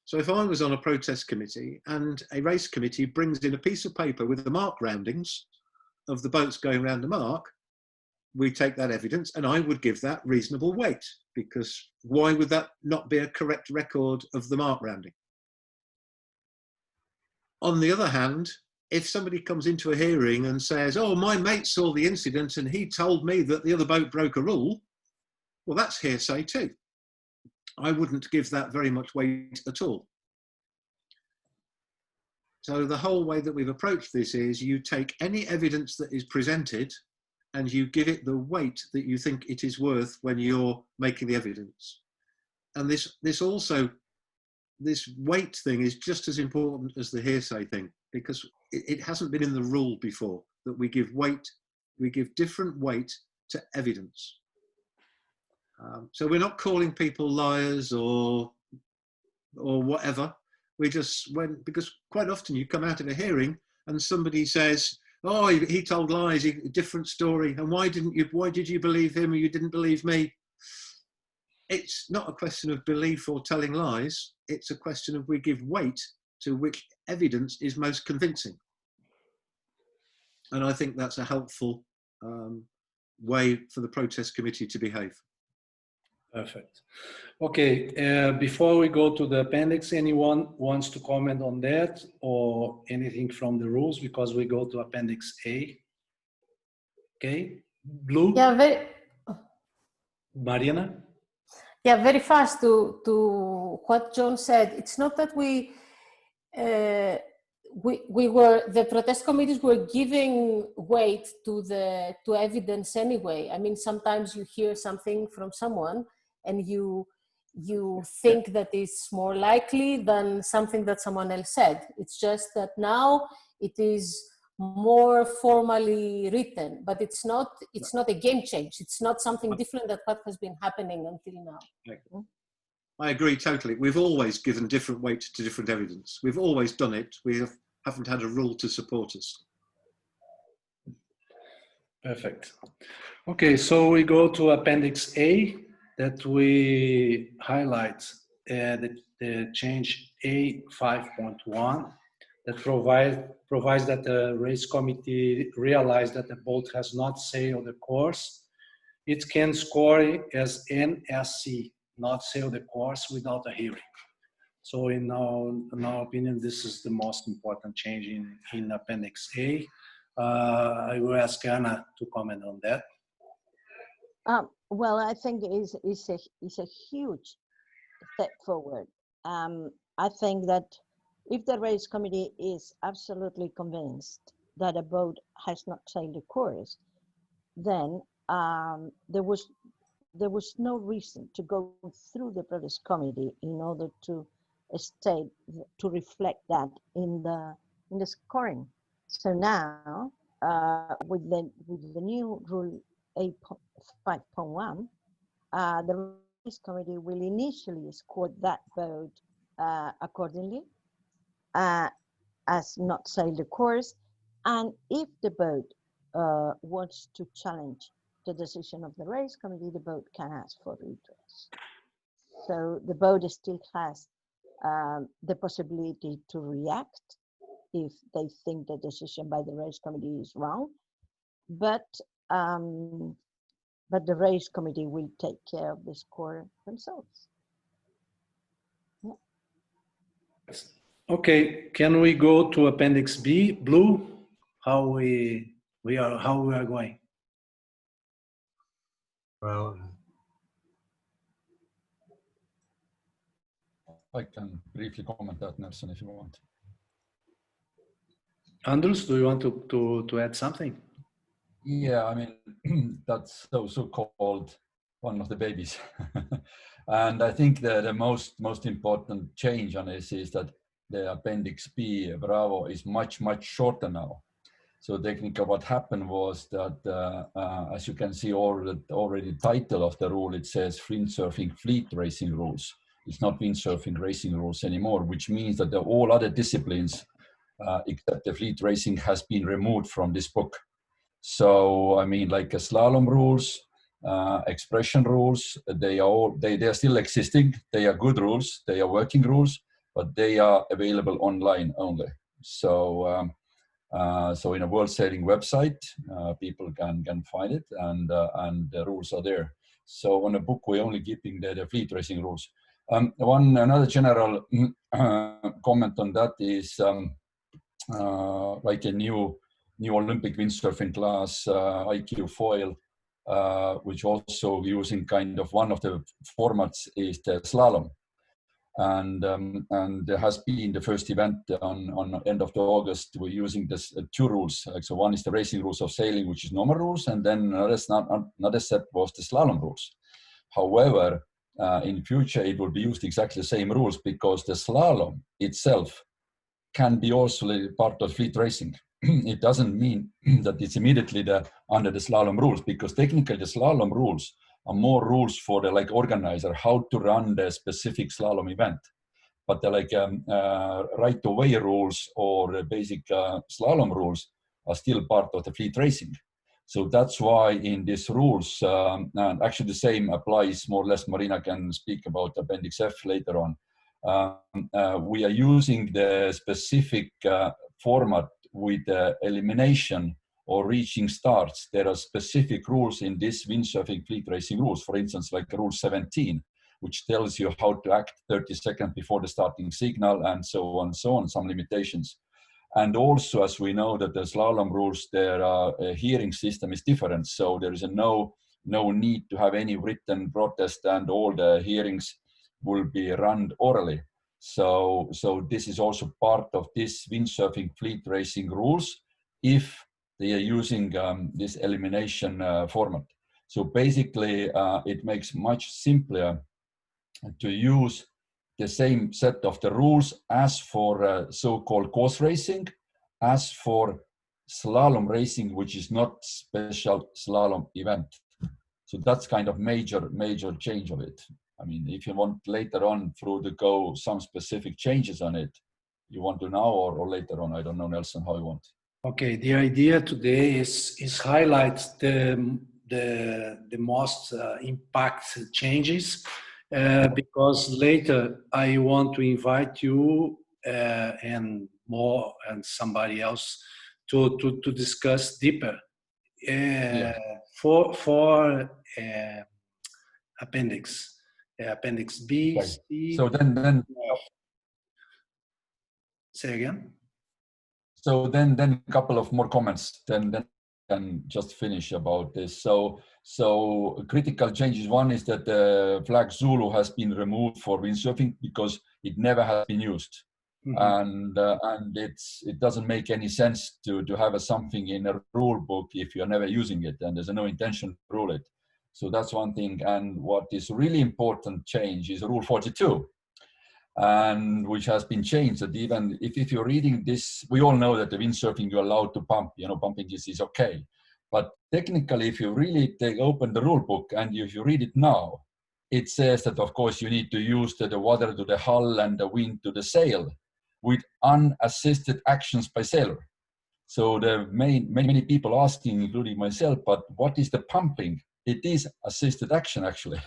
So if I was on a protest committee and a race committee brings in a piece of paper with the mark roundings of the boats going around the mark, we take that evidence and I would give that reasonable weight, because why would that not be a correct record of the mark rounding? On the other hand, if somebody comes into a hearing and says, oh, my mate saw the incident and he told me that the other boat broke a rule, well, that's hearsay too. I wouldn't give that very much weight at all. So the whole way that we've approached this is, you take any evidence that is presented and you give it the weight that you think it is worth when you're making the evidence. And this weight thing is just as important as the hearsay thing, because it hasn't been in the rule before that we give weight, we give different weight to evidence. So we're not calling people liars or whatever. We just because quite often you come out of a hearing and somebody says, oh, he told lies, a different story, and why did you believe him or you didn't believe me? It's not a question of belief or telling lies. It's a question of we give weight to which evidence is most convincing. And I think that's a helpful way for the protest committee to behave. Perfect. Okay, before we go to the appendix, anyone wants to comment on that or anything from the rules, because we go to Appendix A. Okay, Blue? Yeah, Marina? Yeah, very fast to what John said. It's not that the protest committees were giving weight to evidence anyway. I mean, sometimes you hear something from someone and you think that it's more likely than something that someone else said. It's just that now it is more formally written, but it's not a game change. It's not something different than what has been happening until now. I agree totally. We've always given different weight to different evidence. We've always done it. We haven't had a rule to support us. Perfect. Okay, so we go to Appendix A, that we highlight the change A 5.1 that provides that the race committee realized that the boat has not sailed the course. It can score as NSC, not sail the course, without a hearing. So in our opinion, this is the most important change in Appendix A. I will ask Anna to comment on that. Well, I think it's a huge step forward. I think that if the race committee is absolutely convinced that a boat has not sailed the course, then there was no reason to go through the protest committee in order to reflect that in the scoring. So now with the new rule 8.5.1, the race committee will initially score that boat accordingly as not sailed the course, and if the boat wants to challenge the decision of the race committee, the boat can ask for redress. So the boat still has the possibility to react if they think the decision by the race committee is wrong, but the race committee will take care of the score themselves. Okay, can we go to Appendix B, blue? How we are going? Well, I can briefly comment that, Nelson, if you want. Andrus, do you want to add something? Yeah, I mean, that's so-called one of the babies. And I think the most important change on this is that the Appendix B, Bravo, is much shorter now. So technically what happened was that, as you can see already title of the rule, it says windsurfing fleet racing rules. It's not windsurfing racing rules anymore, which means that all other disciplines, except the fleet racing, has been removed from this book. So, I mean, like slalom rules, expression rules, they are still existing. They are good rules. They are working rules, but they are available online only. So, so in a world sailing website, people can find it, and the rules are there. So on a book, we're only keeping the fleet racing rules. Another general comment on that is like a new Olympic windsurfing class, IQ foil, which also using kind of one of the formats is the slalom. And there has been the first event on end of the August. We're using this two rules. So one is the racing rules of sailing, which is normal rules, and then another set was the slalom rules. However, in future it will be used exactly the same rules, because the slalom itself can be also part of fleet racing. It doesn't mean that it's immediately under the slalom rules, because technically the slalom rules are more rules for the organizer, how to run the specific slalom event. But the right-of-way rules or the basic slalom rules are still part of the fleet racing. So that's why in these rules, and actually the same applies more or less, Marina can speak about Appendix F later on. We are using the specific format with elimination or reaching starts. There are specific rules in this windsurfing fleet racing rules, for instance, like Rule 17, which tells you how to act 30 seconds before the starting signal, and so on, some limitations. And also, as we know that the slalom rules, their hearing system is different. So there is no need to have any written protest, and all the hearings will be run orally. So this is also part of this windsurfing fleet racing rules if they are using this elimination format. So basically, it makes much simpler to use the same set of the rules as for so-called course racing, as for slalom racing, which is not special slalom event. So that's kind of major change of it. I mean, if you want later on through the go some specific changes on it, you want to now or later on? I don't know, Nelson, how you want. Okay, the idea today is highlight the most impact changes, because later I want to invite you and somebody else to discuss deeper for Appendix B, Okay. C. So then Say again. So then a couple of more comments, then can just finish about this. So critical changes. One is that the flag Zulu has been removed for windsurfing because it never has been used. Mm-hmm. And it doesn't make any sense to have something in a rule book if you're never using it, and there's no intention to rule it. So that's one thing. And what is really important change is Rule 42. And which has been changed, that even if you're reading this, we all know that the windsurfing you're allowed to pump, pumping is okay. But technically, if you really open the rule book and if you read it now, it says that, of course, you need to use the water to the hull and the wind to the sail with unassisted actions by sailor. So the many people asking, including myself, but what is the pumping? It is assisted action, actually.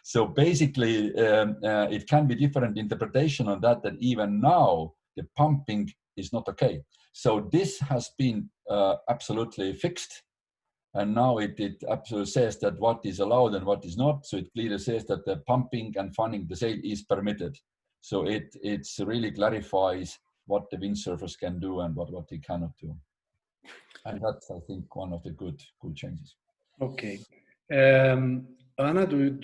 So basically, it can be different interpretation on that even now the pumping is not okay. So this has been absolutely fixed. And now it absolutely says that what is allowed and what is not. So it clearly says that the pumping and fanning the sail is permitted. So it's really clarifies what the windsurfers can do and what they cannot do. And that's, I think, one of the good changes. Okay. Anna, do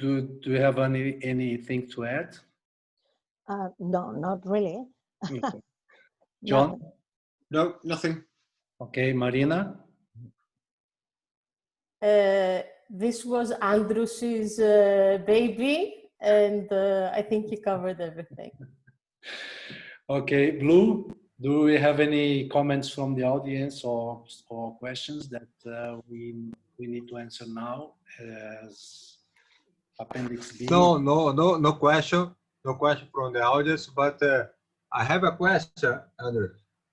you have anything to add? No, not really. Okay. John? No, nothing. Okay, Marina? This was Andrus's baby, and I think he covered everything. Okay, Blue, do we have any comments from the audience or questions that we need to answer now as Appendix B? No question. No question from the audience, but I have a question, Andrew.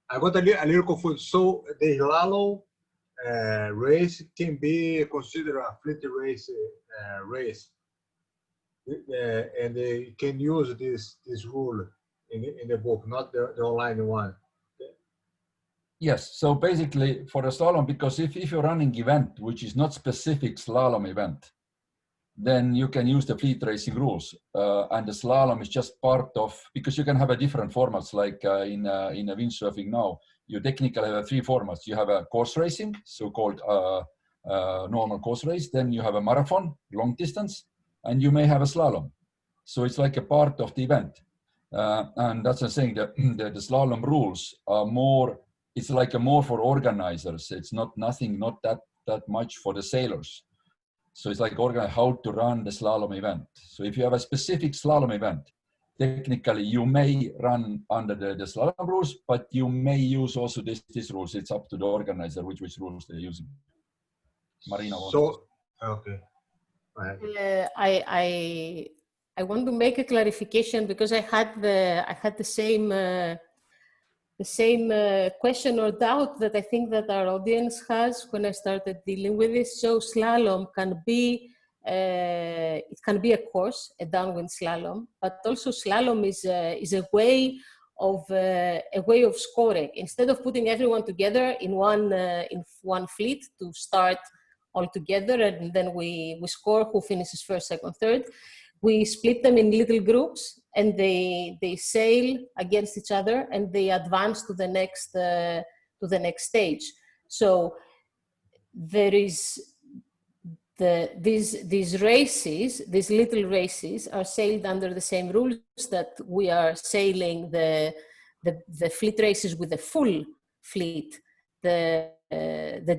I got a little confused. So the slalom race can be considered a fleet race, and they can use this rule in the book, not the online one. Yes, so basically for a slalom, because if you're running event, which is not specific slalom event, then you can use the fleet racing rules. And the slalom is just part of, because you can have a different formats, like in a windsurfing now, you technically have 3 formats. You have a course racing, so-called normal course race. Then you have a marathon, long distance, and you may have a slalom. So it's like a part of the event. And that's what I'm saying, that the slalom rules are more, it's like a more for organizers. It's not that much for the sailors. So it's like how to run the slalom event. So if you have a specific slalom event, technically you may run under the slalom rules, but you may use also these rules. It's up to the organizer which rules they're using. Marina. So, okay. I want to make a clarification because I had the same question or doubt that I think that our audience has when I started dealing with this. So slalom can be it can be a course, a downwind slalom, but also slalom is a way of scoring. Instead of putting everyone together in one fleet to start all together and then we score who finishes first, second, third, we split them in little groups and they sail against each other and they advance to the next stage. So there is these races, these little races are sailed under the same rules that we are sailing the fleet races with the full fleet. The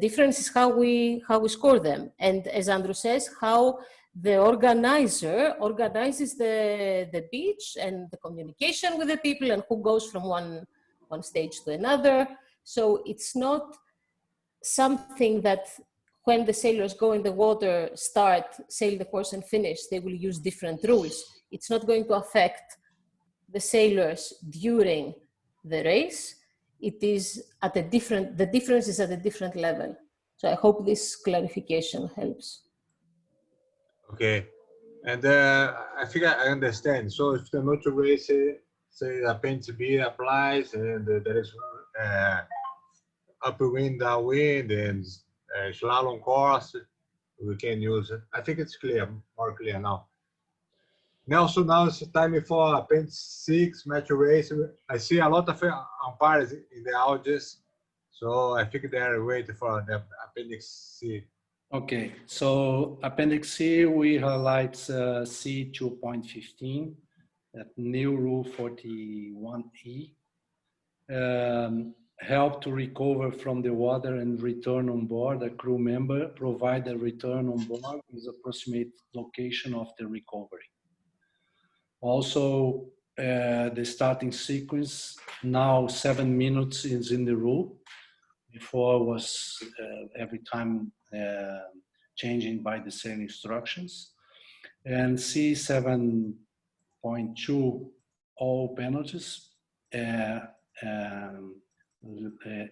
difference is how we score them, and as Andrew says, how the organizer organizes the beach and the communication with the people and who goes from one stage to another. So it's not something that when the sailors go in the water, start, sail the course and finish, they will use different rules. It's not going to affect the sailors during the race. It is at the difference is at a different level. So I hope this clarification helps. Okay, and I think I understand. So if the neutral race, say Appendix B applies, and there is upwind, downwind, and slalom course, we can use it. I think it's clear, more clear now. Nelson, now it's time for Appendix 6 metro race. I see a lot of umpires in the audience, so I think they're waiting for the Appendix C. Okay, so Appendix C, we highlight C 2.15, that new rule 41E. Help to recover from the water and return on board. A crew member provide a return on board with approximate location of the recovery. Also, the starting sequence, now 7 minutes is in the rule. Before was every time changing by the same instructions. And C 7.2, all penalties.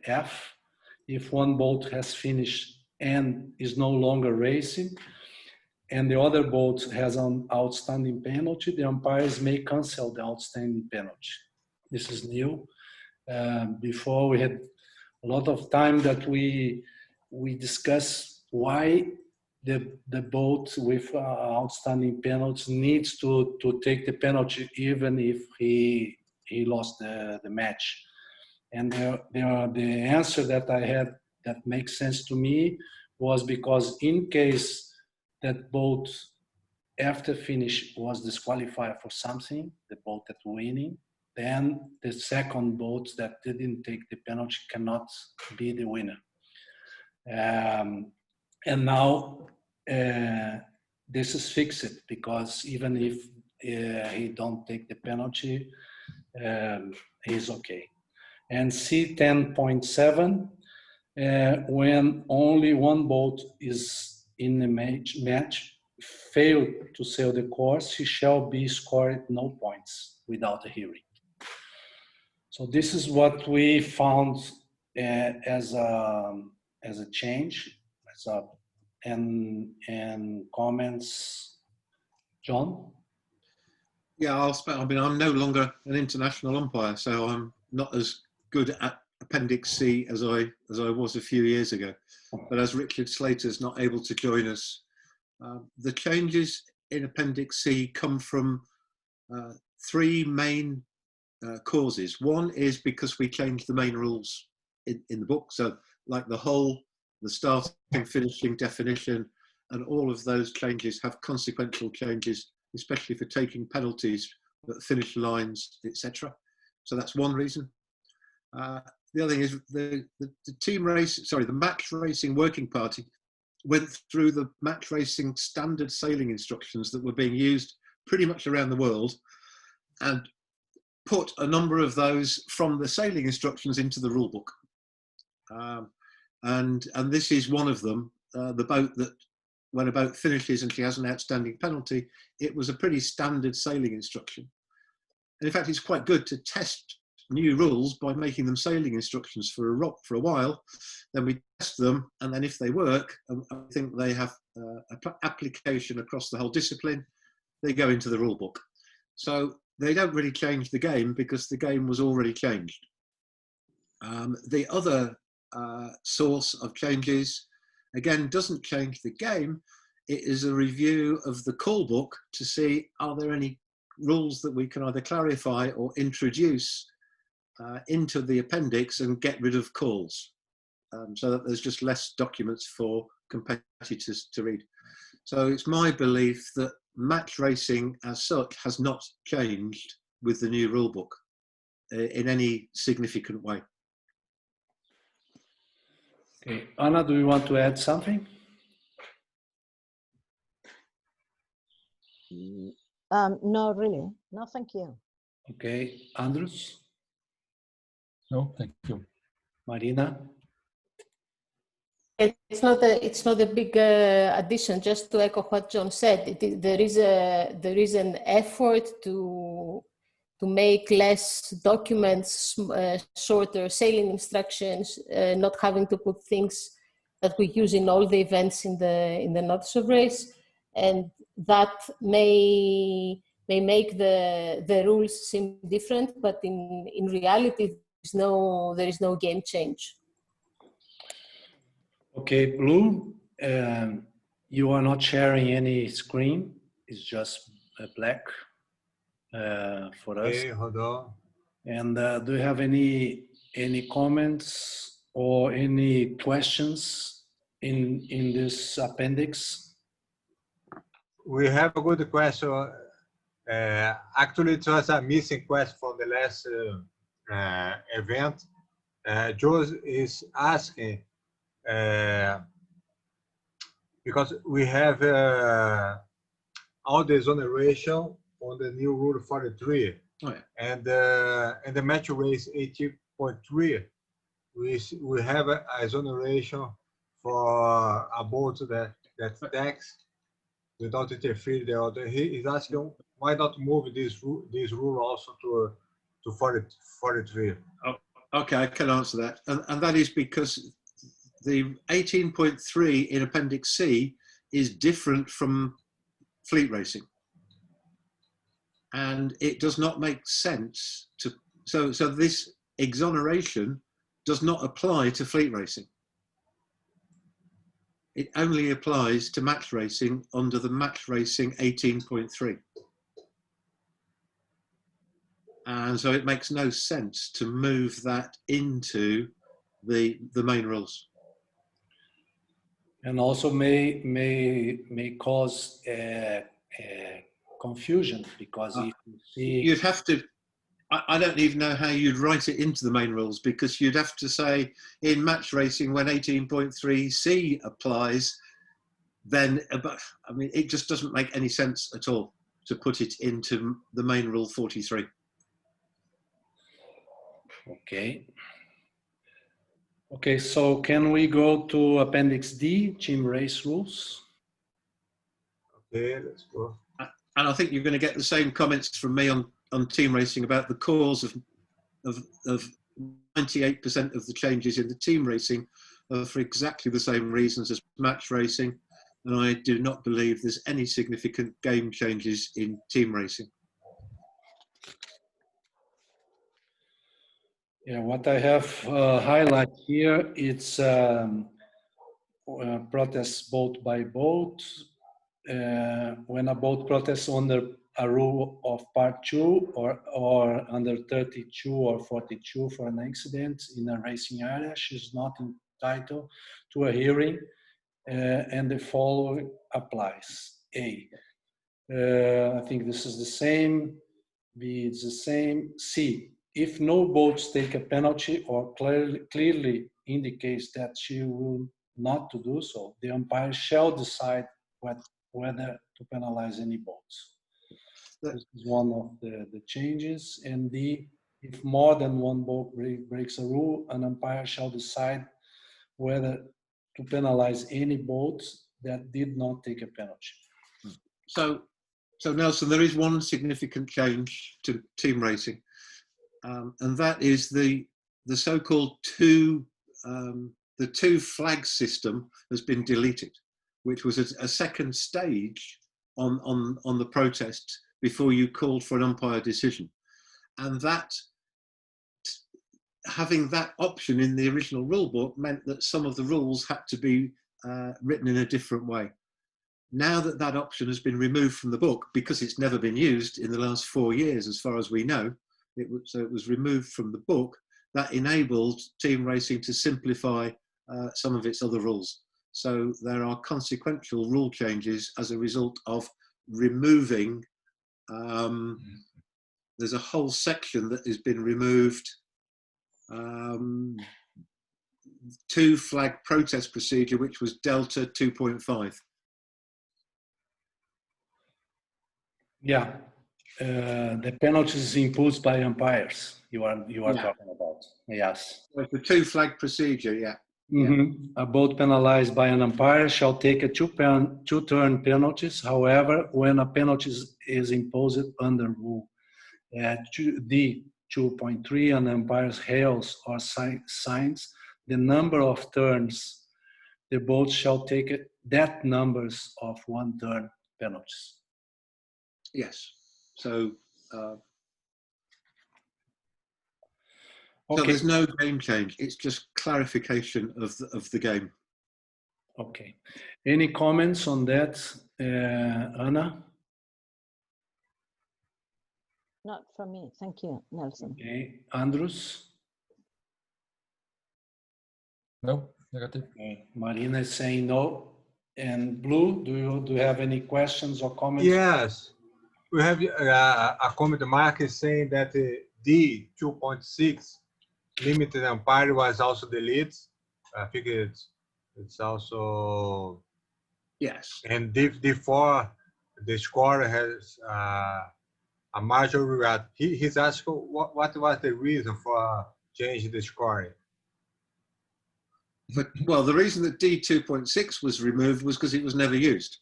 F, if one boat has finished and is no longer racing, and the other boat has an outstanding penalty, the umpires may cancel the outstanding penalty. This is new. Before we had a lot of time that we discuss why the boat with outstanding penalties needs to take the penalty even if he lost the match. And the answer that I had that makes sense to me was because in case that boat after finish was disqualified for something, the boat that winning, then the second boat that didn't take the penalty cannot be the winner. And now this is fixed because even if he don't take the penalty, he's okay. And C10.7, when only one boat is in the match, failed to sail the course, he shall be scored no points without a hearing. So this is what we found as a change, and comments, John? Yeah, I mean, I'm no longer an international umpire, so I'm not as good at Appendix C as I was a few years ago. But as Richard Slater's not able to join us, the changes in Appendix C come from three main causes. One is because we changed the main rules in the book, so like the whole, the starting, finishing, definition, and all of those changes have consequential changes, especially for taking penalties at finish lines, etc. So that's one reason. The other thing is the match racing working party went through the match racing standard sailing instructions that were being used pretty much around the world and put a number of those from the sailing instructions into the rule book. And this is one of them. The boat that, when a boat finishes and she has an outstanding penalty, it was a pretty standard sailing instruction. And in fact, it's quite good to test new rules by making them sailing instructions for a while. Then we test them, and then if they work, and I think they have application across the whole discipline, they go into the rule book. So they don't really change the game because the game was already changed. The other source of changes, again, doesn't change the game. It is a review of the call book to see, are there any rules that we can either clarify or introduce into the appendix and get rid of calls, so that there's just less documents for competitors to read. So it's my belief that match racing as such has not changed with the new rule book in any significant way. Okay, Anna, do you want to add something? No, really. No, thank you. Okay, Andrus? No, thank you. Marina? It's not a big addition. Just to echo what John said, there is an effort to make less documents, shorter sailing instructions, not having to put things that we use in all the events in the notice of race, and that may make the rules seem different, but in reality there is no game change. Okay, Blue, you are not sharing any screen. It's just black for us. Okay, hold on. And do you have any comments or any questions in this appendix? We have a good question. Actually, it was a missing question from the last event. Joe is asking, because we have all the exoneration on the new rule 43, Oh, yeah. and the match race 18.3, we have a exoneration for a boat that tax without interfering the other. He is asking why not move this rule also to 43. Okay, I can answer that, and that is because the 18.3 in Appendix C is different from fleet racing, and it does not make sense to. So this exoneration does not apply to fleet racing. it only applies to match racing under the match racing 18.3. And so it makes no sense to move that into the main rules. And also may cause confusion, because if you see, you'd have to, I don't even know how you'd write it into the main rules, because you'd have to say in match racing when 18.3C applies, then, I mean, it just doesn't make any sense at all to put it into the main rule 43. okay. Okay, so can we go to Appendix D, team race rules? Okay, let's go. And I think you're going to get the same comments from me on team racing about the cause of 98% of the changes in the team racing are for exactly the same reasons as match racing. And I do not believe there's any significant game changes in team racing. Yeah, what I have highlight here, it's protest boat by boat. When a boat protests under a rule of part 2 or under 32 or 42 for an accident in a racing area, she's not entitled to a hearing, and the following applies. A, I think this is the same. B, it's the same. C, if no boats take a penalty or clearly indicates that she will not to do so, the umpire shall decide whether to penalize any boats. This is one of the changes. And D, if more than one boat breaks a rule, an umpire shall decide whether to penalize any boats that did not take a penalty. So Nelson, there is one significant change to team racing, and that is the so-called two flag system has been deleted, which was a second stage on the protest before you called for an umpire decision, and that having that option in the original rule book meant that some of the rules had to be written in a different way. Now that that option has been removed from the book, because it's never been used in the last 4 years, as far as we know, so it was removed from the book, that enabled team racing to simplify some of its other rules. So there are consequential rule changes as a result of removing, there's a whole section that has been removed, two flag protest procedure, which was Delta 2.5. Yeah, the penalties imposed by umpires. You are talking about. Yes. So the two flag procedure, yeah. Mm-hmm. A boat penalized by an umpire shall take a two-turn penalties. However, when a penalty is imposed under rule D 2.3, an umpire hails or signs the number of turns, the boat shall take that numbers of one turn penalties. Yes. So, okay. So there's no game change. It's just clarification of the game. Okay. Any comments on that, Anna? Not from me. Thank you, Nelson. Okay. Andrus? No, negative. Okay. Marina is saying no. And Blue, do you have any questions or comments? Yes, we have a comment mark saying that D 2.6 limited umpire was also deleted. I think it's also, Yes. and D4 the scorer has a margin reward. He's asking what was the reason for changing the scoring. But, well, the reason that D 2.6 was removed was because it was never used.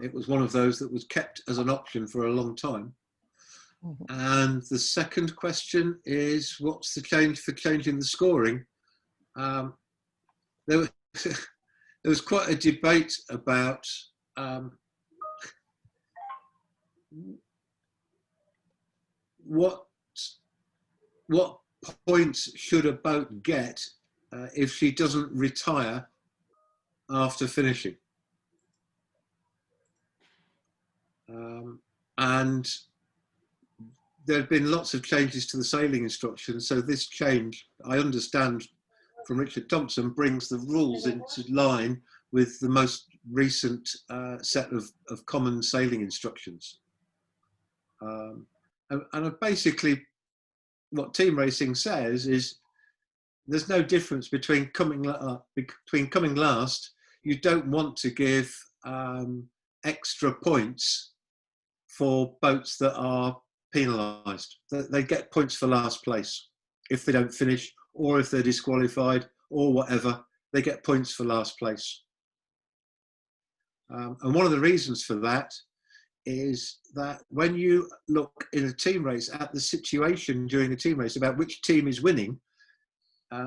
It was one of those that was kept as an option for a long time. Mm-hmm. And the second question is, what's the change for changing the scoring? There was quite a debate about what points should a boat get if she doesn't retire after finishing. And there have been lots of changes to the sailing instructions. So this change, I understand from Richard Thompson, brings the rules into line with the most recent set of common sailing instructions. And basically what team racing says is there's no difference between coming last. You don't want to give extra points for boats that are penalised. They get points for last place if they don't finish, or if they're disqualified, or whatever. They get points for last place. And one of the reasons for that is that when you look in a team race at the situation during a team race about which team is winning,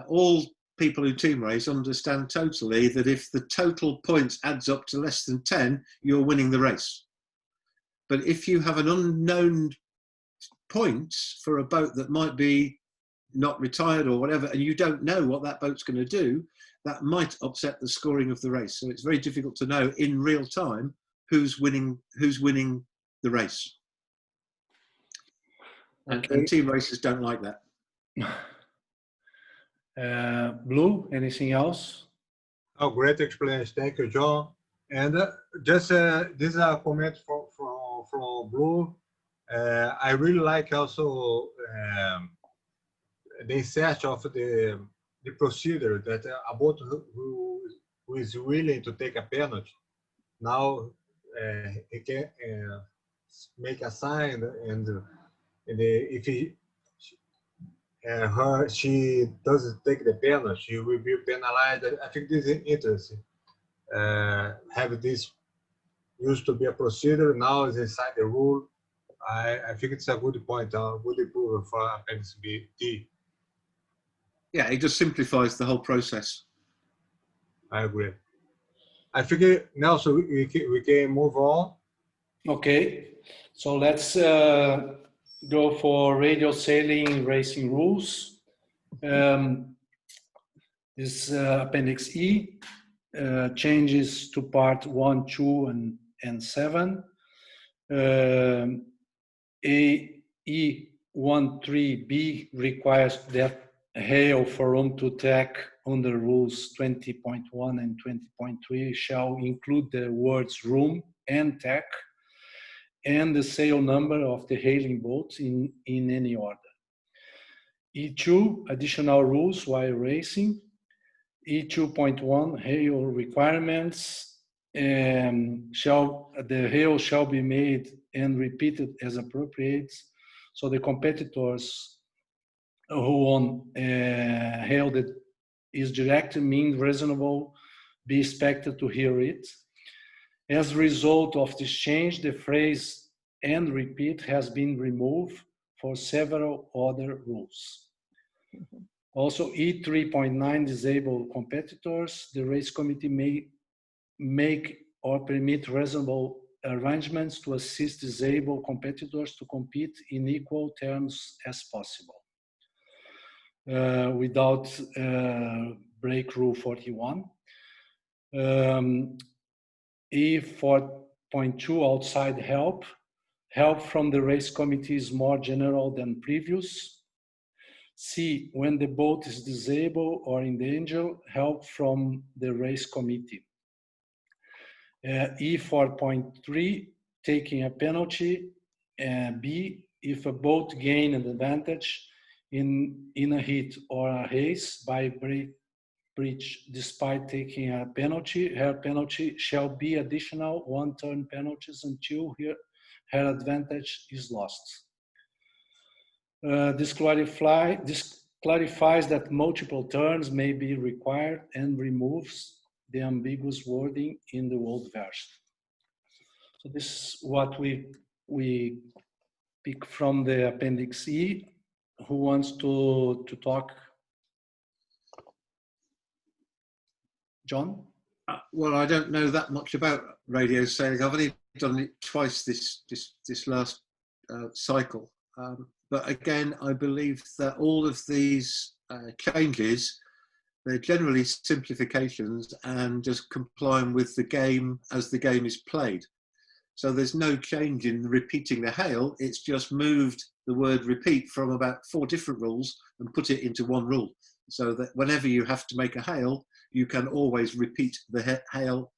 all people who team race understand totally that if the total points adds up to less than 10, you're winning the race. But if you have an unknown points for a boat that might be not retired or whatever, and you don't know what that boat's going to do, that might upset the scoring of the race. So it's very difficult to know in real time who's winning the race. Okay. And team racers don't like that. Blue, anything else? Oh, great explanation. Thank you, John. And just this is a comment from Blue. I really like also the search of the procedure that a boat who is willing to take a penalty, now he can make a sign, and if she doesn't take the penalty, she will be penalized. I think this is interesting. Have this used to be a procedure, now is inside the rule. I think it's a good point, good improvement for Appendix D. Yeah, it just simplifies the whole process. I agree. I think Nelson, we can move on. Okay, so let's go for radial sailing racing rules. This Appendix E changes to part 1, 2, and 7. AE13B requires that hail for room to tack under rules 20.1 and 20.3 shall include the words room and tack and the sail number of the hailing boats in any order. E2, additional rules while racing. E2.1, hail requirements. The hail shall be made and repeated as appropriate. So the competitors who on hail that is direct mean reasonable be expected to hear it. As a result of this change, the phrase and repeat has been removed for several other rules. Also, E3.9 disabled competitors, the race committee may make or permit reasonable arrangements to assist disabled competitors to compete in equal terms as possible. Without break rule 41. E4.2 outside help. Help from the race committee is more general than previous. C, when the boat is disabled or in danger, help from the race committee. E4.3, taking a penalty. B, if a boat gain an advantage in a hit or a race by breach despite taking a penalty, her penalty shall be additional 1 turn penalties until her advantage is lost. This clarifies that multiple turns may be required and removes the ambiguous wording in the old version. So this is what we pick from the Appendix E. Who wants to talk? John? Well, I don't know that much about radio sailing. I've only done it twice this last cycle. But again, I believe that all of these changes they're generally simplifications and just complying with the game as the game is played. So there's no change in repeating the hail. It's just moved the word repeat from about 4 different rules and put it into one rule. So that whenever you have to make a hail, you can always repeat the hail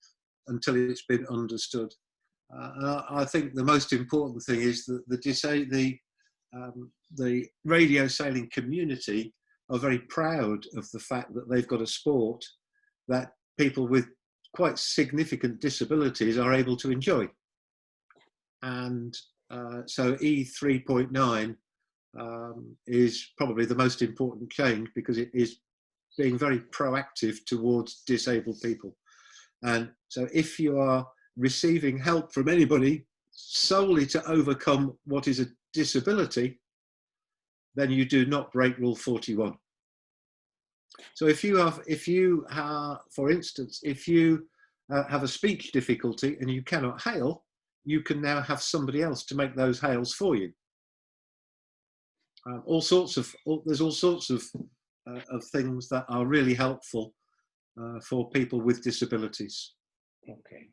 until it's been understood. I think the most important thing is that the radio sailing community are very proud of the fact that they've got a sport that people with quite significant disabilities are able to enjoy. And so E3.9 is probably the most important change because it is being very proactive towards disabled people. And so if you are receiving help from anybody solely to overcome what is a disability, then you do not break Rule 41. So if you have, for instance, if you have a speech difficulty and you cannot hail, you can now have somebody else to make those hails for you. There's all sorts of things that are really helpful for people with disabilities. Okay.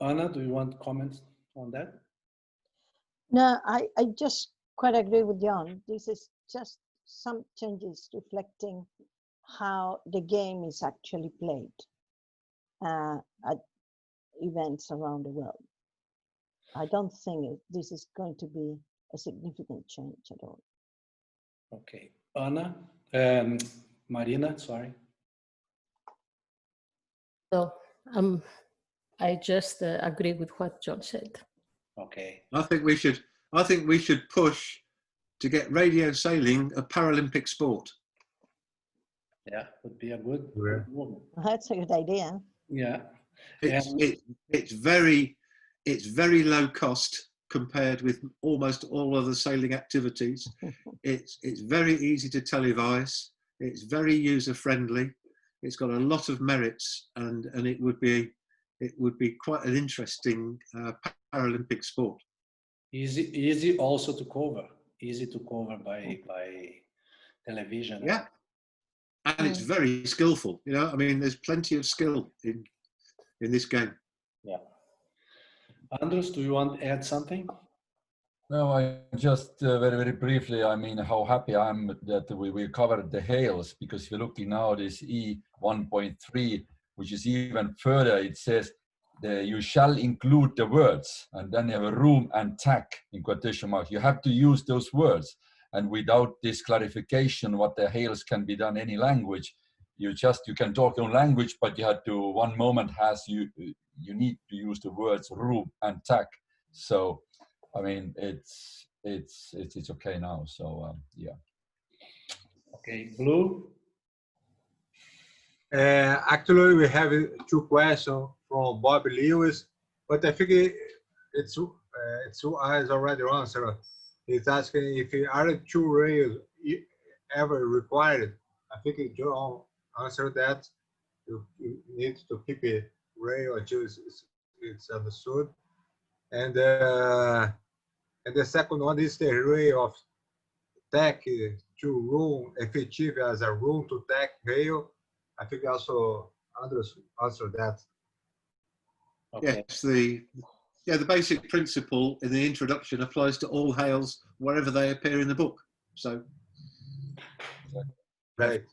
Anna, do you want to comment on that? No, I just quite agree with John. This is just some changes reflecting how the game is actually played at events around the world. I don't think this is going to be a significant change at all. Okay. Anna, Marina, sorry. So I just agree with what John said. Okay. I think we should push to get radio sailing a Paralympic sport. Yeah, would be a good movement. That's a good idea. Yeah. It's very low cost compared with almost all other sailing activities. It's very easy to televise. It's very user friendly. It's got a lot of merits, and it would be quite an interesting Paralympic sport. Easy also to cover. Easy to cover by television. Yeah, and it's very skillful. You know, I mean, there's plenty of skill in this game. Yeah. Andrus, do you want to add something? No, I just very briefly, I mean, how happy I am that we covered the hails, because if you're looking now this E1.3, which is even further, it says you shall include the words, and then you have a room and tack in quotation marks. You have to use those words, and without this clarification what the hails can be done any language, you can talk your own language, but you have to, one moment has you need to use the words room and tack. So I mean, it's okay now. So yeah. Okay, Blue. Actually, we have 2 questions from Bob Lewis, but I think it's has already answered. He's asking if are 2 rails ever required. I think John answered that. You need to keep it rail until it's understood. And the second one is the rail of tack to room, effective as a room to tack rail. I think also Andrus answered that. Okay. Yes, the basic principle in the introduction applies to all hails wherever they appear in the book. So, Right.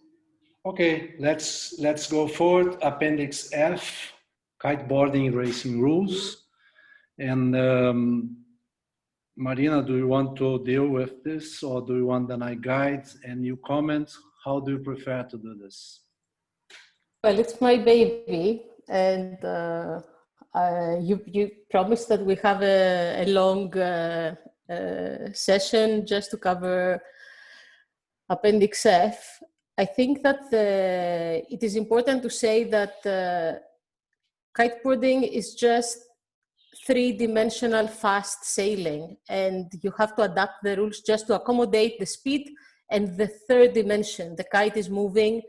Okay, let's go forward. Appendix F, kiteboarding racing rules. And Marina, do you want to deal with this, or do you want that I guide and you comment? How do you prefer to do this? Well, it's my baby, and you promised that we have a long session just to cover Appendix F. I think that it is important to say that kiteboarding is just 3-dimensional fast sailing, and you have to adapt the rules just to accommodate the speed and the 3rd dimension. The kite is moving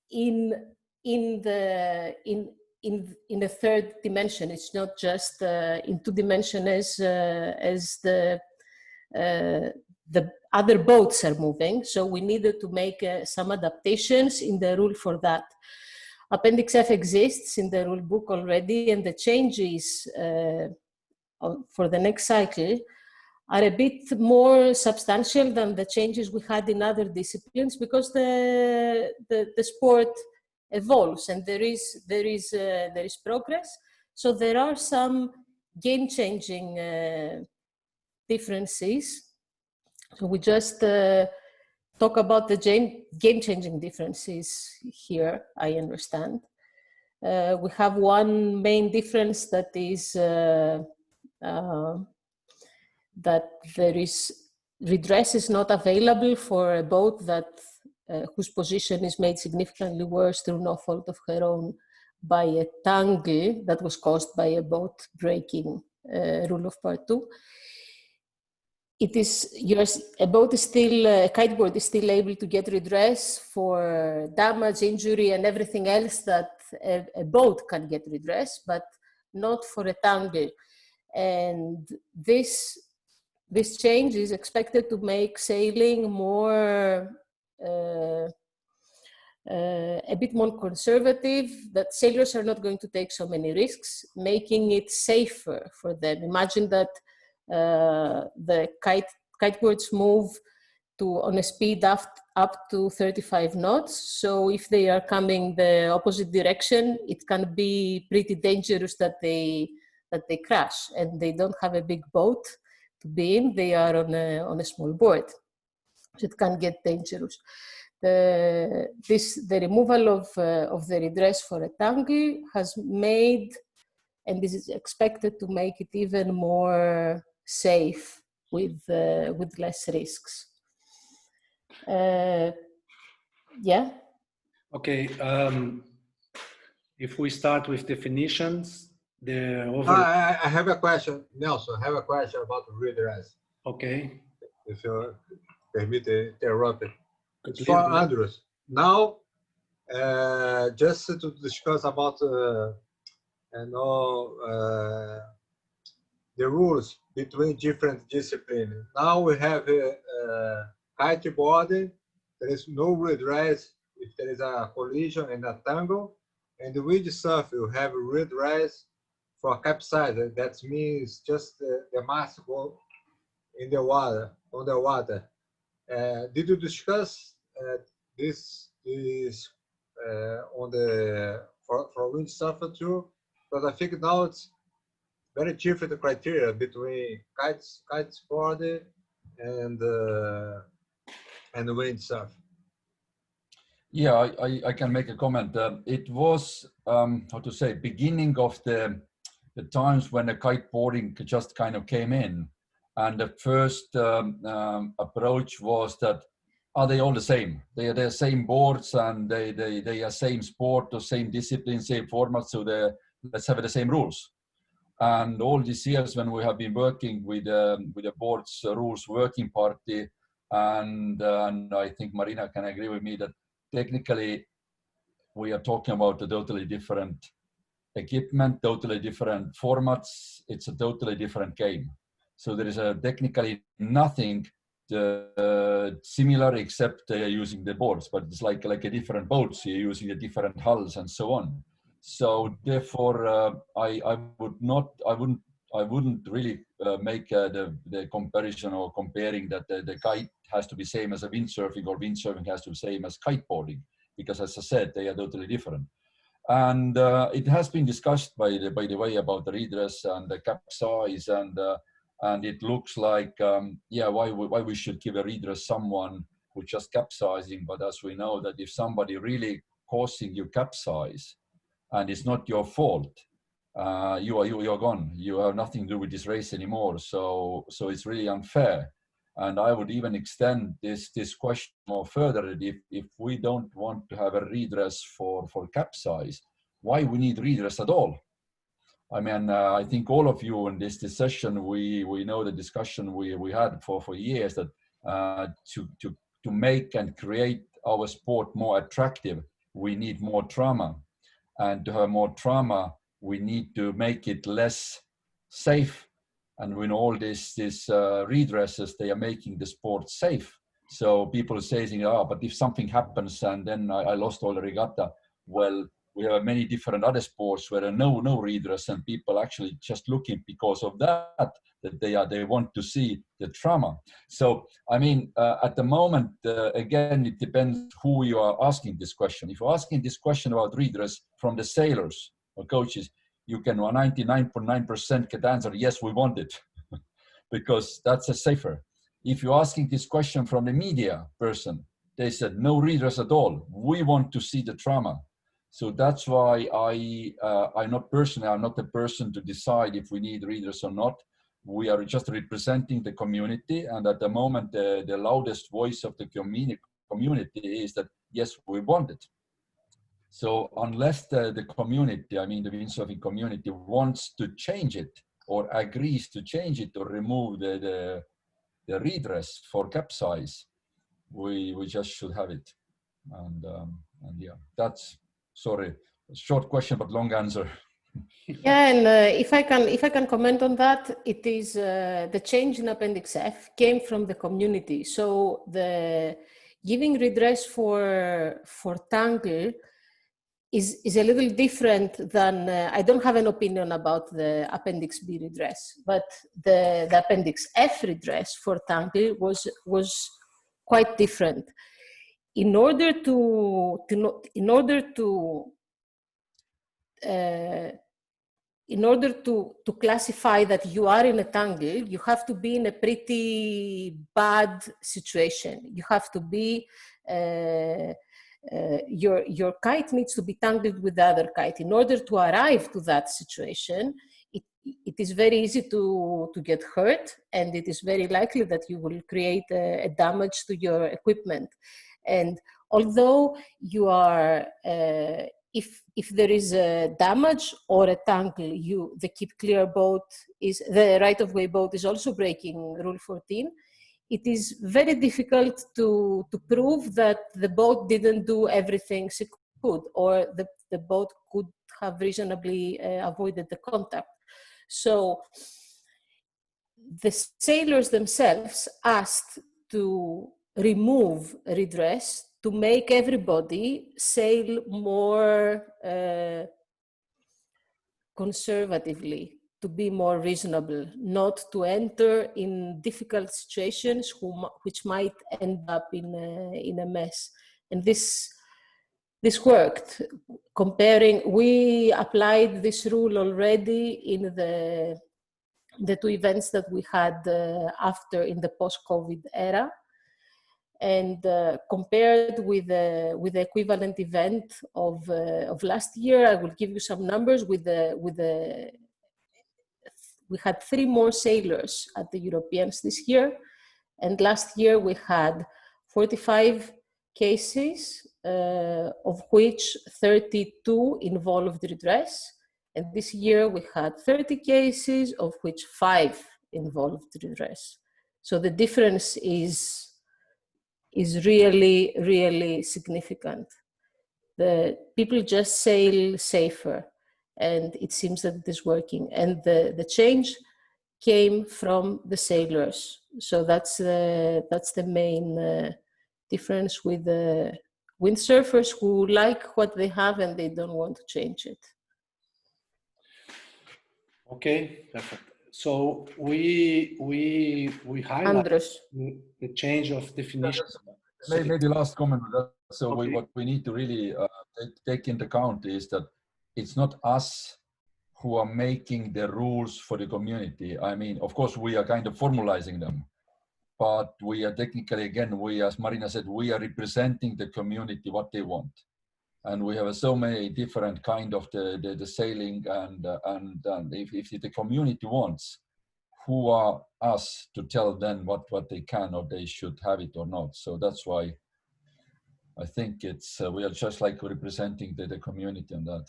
in the 3rd dimension. It's not just in 2 dimensions as the the other boats are moving. So we needed to make some adaptations in the rule for that. Appendix F exists in the rule book already, and the changes for the next cycle are a bit more substantial than the changes we had in other disciplines, because the sport evolves and there is progress. So there are some game-changing differences. So we just talk about the game-changing differences here, I understand. We have one main difference, that is that there is redress is not available for a boat that whose position is made significantly worse through no fault of her own by a tangle that was caused by a boat breaking rule of part 2. It is a boat is still, a kiteboard is still able to get redress for damage, injury, and everything else that a boat can get redress, but not for a tangle. And this change is expected to make sailing more, a bit more conservative, that sailors are not going to take so many risks, making it safer for them. Imagine that the kiteboards move on a speed up to 35 knots. So if they are coming the opposite direction, it can be pretty dangerous that they crash, and they don't have a big boat to be in. They are on a small board, so it can get dangerous. The removal of the redress for a tangle has made, and this is expected to make it even more safe with less risks. Yeah. Okay. If we start with definitions, I have a question, Nelson. I have a question about redress. Okay. If you permit to interrupt it. It's for Andrus. Now, just to discuss about the rules between different disciplines. Now we have a kiteboard. There is no redress if there is a collision and a tangle. And the windsurf, you have redress for capsize. That means just the mast go in the water, on the water. Did you discuss this on the for windsurfer too? Because I think now it's very different criteria between kiteboard and windsurf. Yeah, I can make a comment. It was how to say, beginning of the times when the kiteboarding just kind of came in, and the first approach was that, are they all the same? They are the same boards, and they are same sport or same discipline, same format, so let's have the same rules. And all these years when we have been working with the board's rules working party, and I think Marina can agree with me that technically we are talking about a totally different equipment, totally different formats. It's a totally different game. So there is technically nothing similar except using the boards, but it's like a different boats. You're using the different hulls and so on. So therefore, I wouldn't really make the comparison or comparing that the kite has to be same as a windsurfing or windsurfing has to be same as kiteboarding, because as I said, they are totally different. And it has been discussed by the way about the redress and the capsize, and it looks like yeah, why we should give a redress someone who's just capsizing. But as we know that if somebody really causing you capsize and it's not your fault, you're gone. You have nothing to do with this race anymore. So it's really unfair. And I would even extend this question more further. If we don't want to have a redress for capsize, why we need redress at all? I mean, I think all of you in this session, we know the discussion we had for years, that to make and create our sport more attractive, we need more trauma. And to have more trauma, we need to make it less safe And when all these redresses, they are making the sport safe. So people saying, oh, but if something happens and then I lost all the regatta, well, we have many different other sports where there are no redress, and people actually just looking because of that they want to see the trauma. So, I mean, at the moment, again, it depends who you are asking this question. If you're asking this question about redress from the sailors or coaches, you can 99.9% get answer, yes, we want it, because that's a safer. If you're asking this question from the media person, they said no redress at all. We want to see the trauma. So that's why I'm not the person to decide if we need redress or not. We are just representing the community, and at the moment, the loudest voice of the community is that yes, we want it. So unless the community, I mean the windsurfing community, wants to change it or agrees to change it or remove the redress for capsize, we just should have it. And yeah, that's, sorry, short question but long answer. Yeah, and if I can comment on that, it is the change in Appendix F came from the community. So the giving redress for tangle is a little different than, I don't have an opinion about the Appendix B redress, but the Appendix F redress for tangle was quite different. In order to classify that you are in a tangle, you have to be in a pretty bad situation. You have to be, your kite needs to be tangled with the other kite. In order to arrive to that situation, it is very easy to get hurt, and it is very likely that you will create a damage to your equipment. And although you are, if there is a damage or a tangle, the keep clear boat the right-of-way boat is also breaking Rule 14. It is very difficult to prove that the boat didn't do everything she could, or the boat could have reasonably avoided the contact. So the sailors themselves asked to remove redress to make everybody sail more conservatively, to be more reasonable, not to enter in difficult situations which might end up in a mess. And this worked. We applied this rule already in the two events that we had after in the post-COVID era. And compared with the equivalent event of last year, I will give you some numbers. We had 3 more sailors at the Europeans this year, and last year we had 45 cases, of which 32 involved redress, and this year we had 30 cases, of which 5 involved redress. So the difference is really, really significant. The people just sail safer, and it seems that it is working. And the change came from the sailors. So that's the main difference with the windsurfers who like what they have and they don't want to change it. Okay, perfect. So we highlight Andrus. the change of definition. Maybe last comment on that. So okay. What we need to really take into account is that it's not us who are making the rules for the community. I mean, of course, we are kind of formalizing them, but we are technically, again, as Marina said, we are representing the community, what they want. And we have so many different kind of the sailing, and if the community wants, who are us to tell them what they can or they should have it or not. So that's why I think it's we are just like representing the community on that.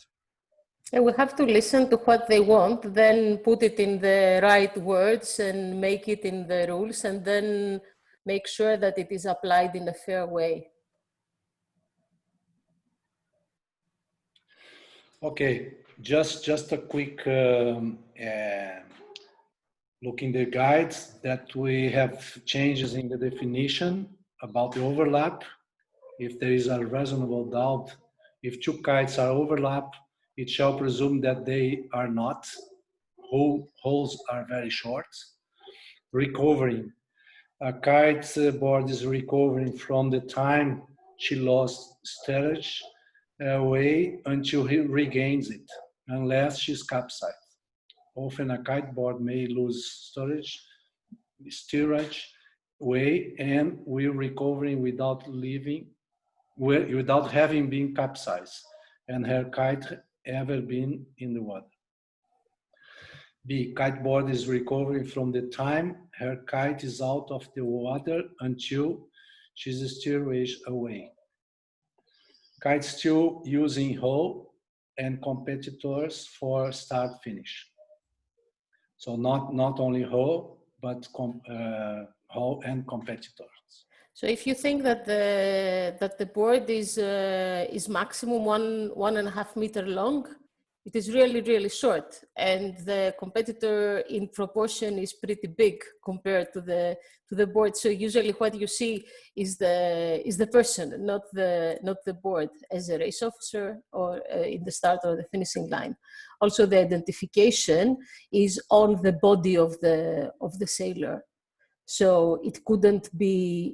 And we have to listen to what they want, then put it in the right words and make it in the rules, and then make sure that it is applied in a fair way. Okay, just a quick look in the guides that we have changes in the definition about the overlap. If there is a reasonable doubt, if two kites are overlap, it shall presume that they are not. Holes are very short. Recovering. A kite board is recovering from the time she lost steerage away until he regains it, unless she's capsized. Often a kite board may lose steerage way and will recovering without having been capsized and her kite ever been in the water. B, kiteboard is recovering from the time her kite is out of the water until she's steerage away. Kite still using hull and competitors for start finish. So not only hull, but hull and competitors. So if you think that the board is maximum 1.5 meter long, it is really, really short, and the competitor in proportion is pretty big compared to the board. So usually what you see is the person, not the board, as a race officer or in the start or the finishing line. Also, the identification is on the body of the sailor. So it couldn't be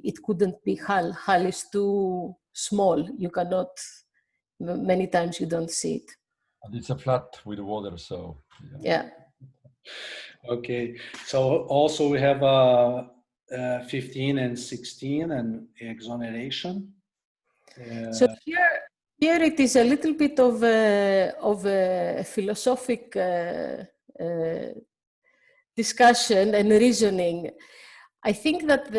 hull. Hull is too small. You cannot. Many times you don't see it. And it's a flat with water, so yeah. Okay, so also we have 15 and 16 and exoneration. So here it is a little bit of a philosophic discussion and reasoning. I think that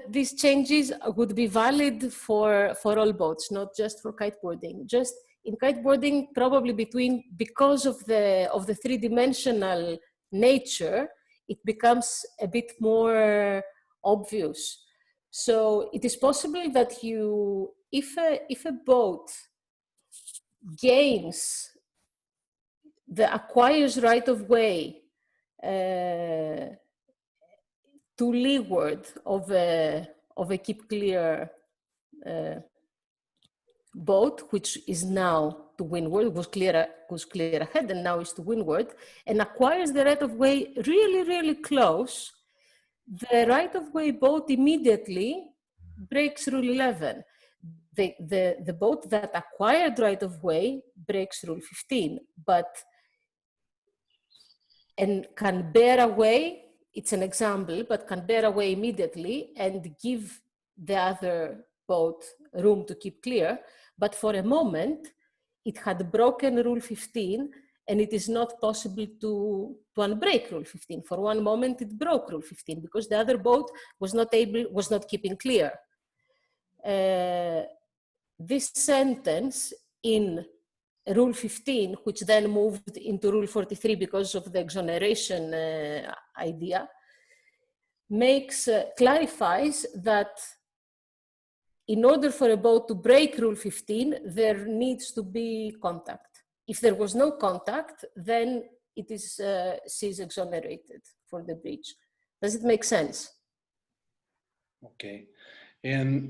these changes would be valid for all boats, not just for kiteboarding. Just in kiteboarding, probably because of the three-dimensional nature, it becomes a bit more obvious. So it is possible that if a boat acquires right of way to leeward of a keep clear boat, which is now to windward, was clear ahead and now is to windward, and acquires the right of way really, really close, the right of way boat immediately breaks rule 11. The boat that acquired right of way breaks rule 15, and can bear away. It's an example, but can bear away immediately and give the other boat room to keep clear. But for a moment, it had broken rule 15, and it is not possible to unbreak rule 15. For one moment, it broke rule 15 because the other boat was not keeping clear. This sentence in rule 15, which then moved into rule 43 because of the exoneration idea, clarifies that in order for a boat to break rule 15, there needs to be contact. If there was no contact, then it is she's exonerated for the breach. Does it make sense? Okay. In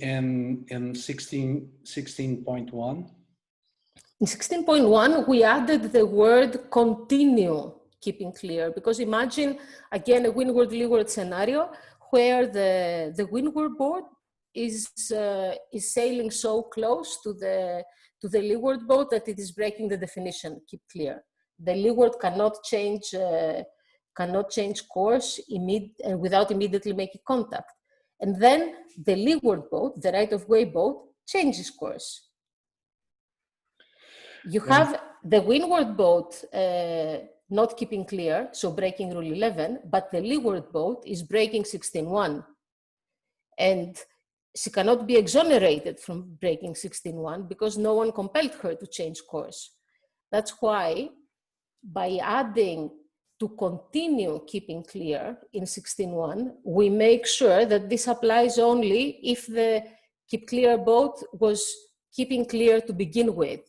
16.1? In 16.1, we added the word continue keeping clear, because imagine, again, a windward-leeward scenario where the windward board is sailing so close to the leeward boat that it is breaking the definition, keep clear. The leeward cannot change course without immediately making contact. And then the leeward boat, the right-of-way boat, changes course. You have the windward boat not keeping clear, so breaking rule 11, but the leeward boat is breaking 16.1. And she cannot be exonerated from breaking 16.1 because no one compelled her to change course. That's why by adding to continue keeping clear in 16.1, we make sure that this applies only if the keep clear boat was keeping clear to begin with.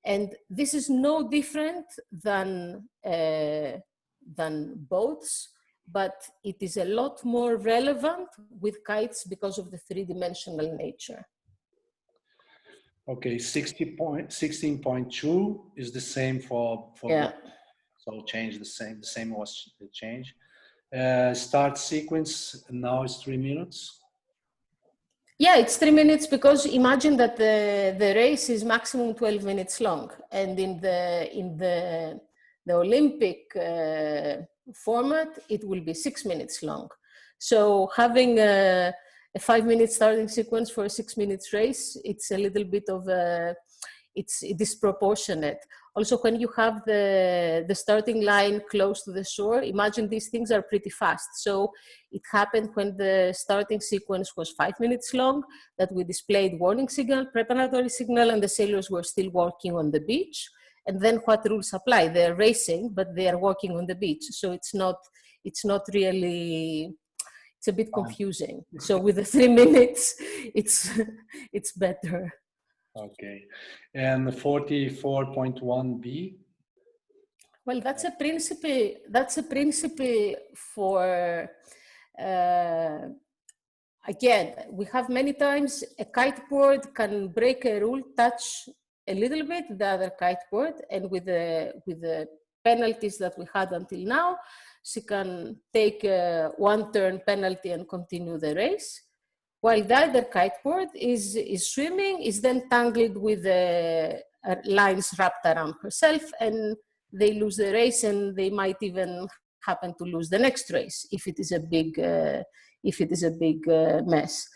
And this is no different than boats but it is a lot more relevant with kites because of the three-dimensional nature. Okay, 16.2 is the same for Yeah. so change the same was the change. Start sequence now is 3 minutes. Yeah, it's 3 minutes because imagine that the race is maximum 12 minutes long, and in the Olympic format it will be 6 minutes long. So having a 5-minute starting sequence for a 6 minutes race, it's a little bit of it's disproportionate. Also, when you have the starting line close to the shore, imagine these things are pretty fast. So it happened when the starting sequence was 5 minutes long that we displayed warning signal, preparatory signal, and the sailors were still walking on the beach. And then what rules apply? They're racing, but they are walking on the beach. So it's not really, it's a bit confusing. So with the 3 minutes, it's better. Okay, and 44.1b. Well, that's a principle. That's a principle for. Again, we have many times a kiteboard can break a rule, touch a little bit the other kiteboard, and with the penalties that we had until now, she can take a 1-turn penalty and continue the race. While the other kiteboard is swimming, is then tangled with the lines wrapped around herself, and they lose the race, and they might even happen to lose the next race if it is a big mess.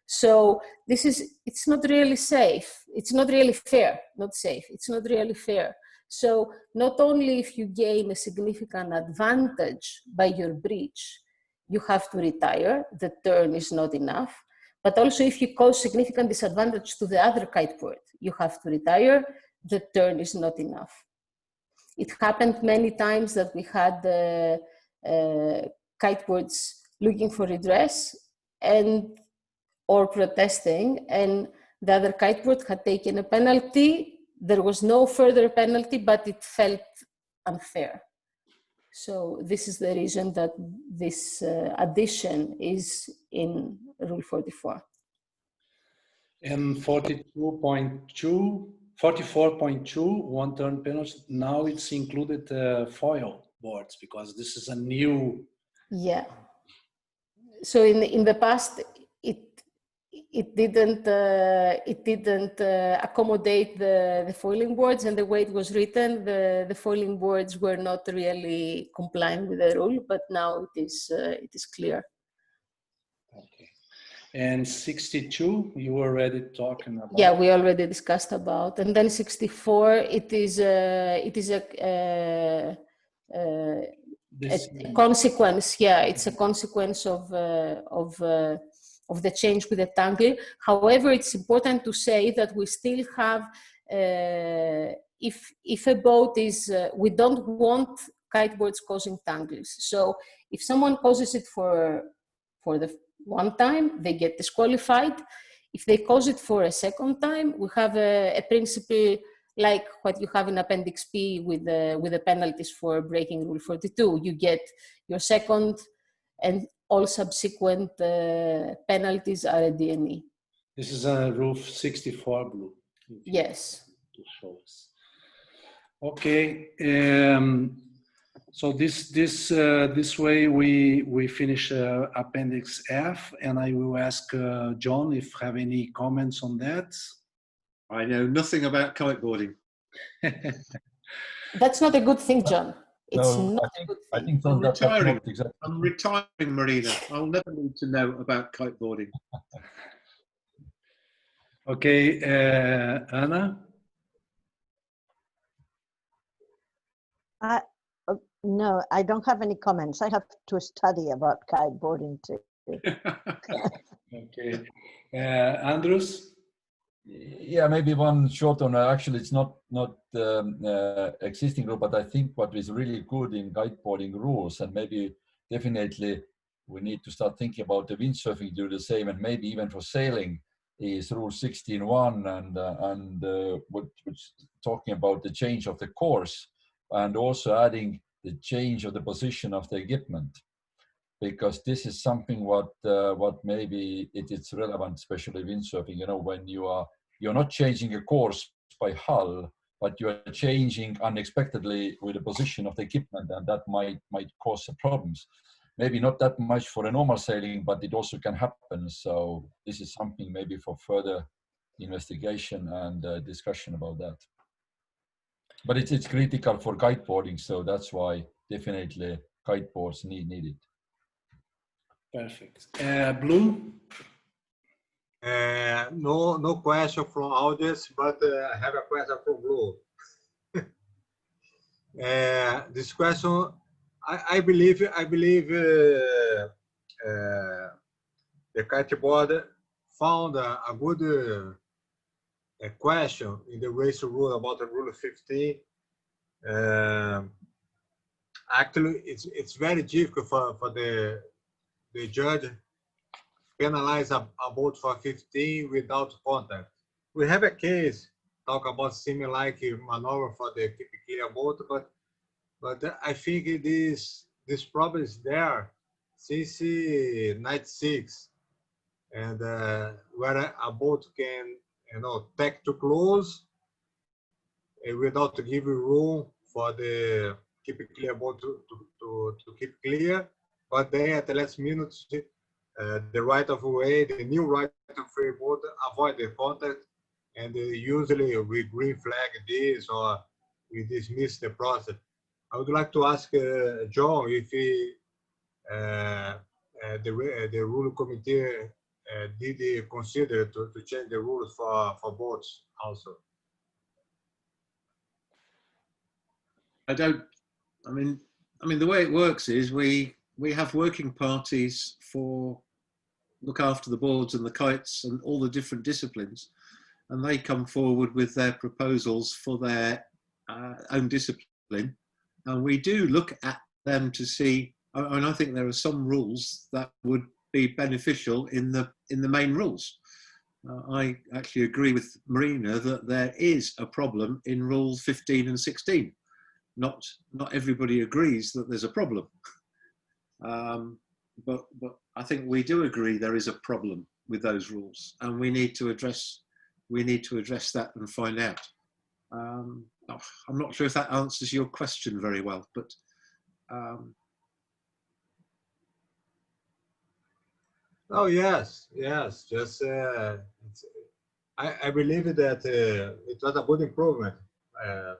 So it's not really safe. It's not really fair. Not safe. It's not really fair. So not only if you gain a significant advantage by your breach, you have to retire. The turn is not enough. But also if you cause significant disadvantage to the other kiteboard, you have to retire. The turn is not enough. It happened many times that we had kiteboards looking for redress or protesting, and the other kiteboard had taken a penalty. There was no further penalty, but it felt unfair. So this is the reason that this addition is in Rule 44. And 44.2, 1-turn penalty. Now it's included foil boards because this is a new. Yeah. So in the past, it didn't accommodate the foiling boards, and the way it was written, the foiling boards were not really complying with the rule. But now it is clear. Okay. And 62, you were already talking about. Yeah, we already discussed about. And then 64, it is a consequence. Yeah, it's a consequence of the change with the tangle. However, it's important to say that we still have, if a boat is, we don't want kiteboards causing tangles. So if someone causes it for the one time, they get disqualified. If they cause it for a second time, we have a principle like what you have in Appendix P with the penalties for breaking Rule 42. You get your second, and all subsequent penalties are a DNE. This is a Rule 64 blue. Yes. To show us. Okay. So this way we finish Appendix F, and I will ask John if have any comments on that. I know nothing about kiteboarding. That's not a good thing, John. It's No, not a good thing. I think so. That's not exactly. I'm retiring, Marina. I'll never need to know about kiteboarding. Okay, Anna? No, I don't have any comments. I have to study about kiteboarding too. Okay, Andrus? Yeah, maybe one short on. Actually, it's not existing rule, but I think what is really good in kiteboarding rules, and maybe definitely we need to start thinking about the windsurfing, do the same, and maybe even for sailing, is Rule 16.1 and which talking about the change of the course, and also adding the change of the position of the equipment. because this is something what maybe it's relevant, especially windsurfing. You know, when you're not changing a course by hull, but you are changing unexpectedly with the position of the equipment, and that might cause some problems. Maybe not that much for a normal sailing, but it also can happen. So this is something maybe for further investigation and discussion about that. But it's critical for kiteboarding, so that's why definitely kiteboards needed. Perfect. Blue? No question from audience, but I have a question from Blue. This question, I believe the kiteboarder found a good question in the race rule about the rule 15. Actually, it's very difficult for the judge penalize a boat for 15 without contact. We have a case talk about semi-like maneuver for the keep clear boat, but I think this problem is there since 96, and where a boat can tack too close without giving room for the keep clear boat to keep clear, but then at the last minute the right of way, the new right of way boat avoid the contact, and usually we green flag this or we dismiss the process. I would like to ask John if the rule committee did consider to change the rules for boats also. I mean, the way it works is we have working parties for look after the boards and the kites and all the different disciplines, and they come forward with their proposals for their own discipline, and we do look at them to see. And I think there are some rules that would be beneficial in the main rules. I actually agree with Marina that there is a problem in rules 15 and 16. Not everybody agrees that there's a problem, but I think we do agree there is a problem with those rules, and we need to address that and find out. I'm not sure if that answers your question very well, but oh yes. Just I believe that it was a good improvement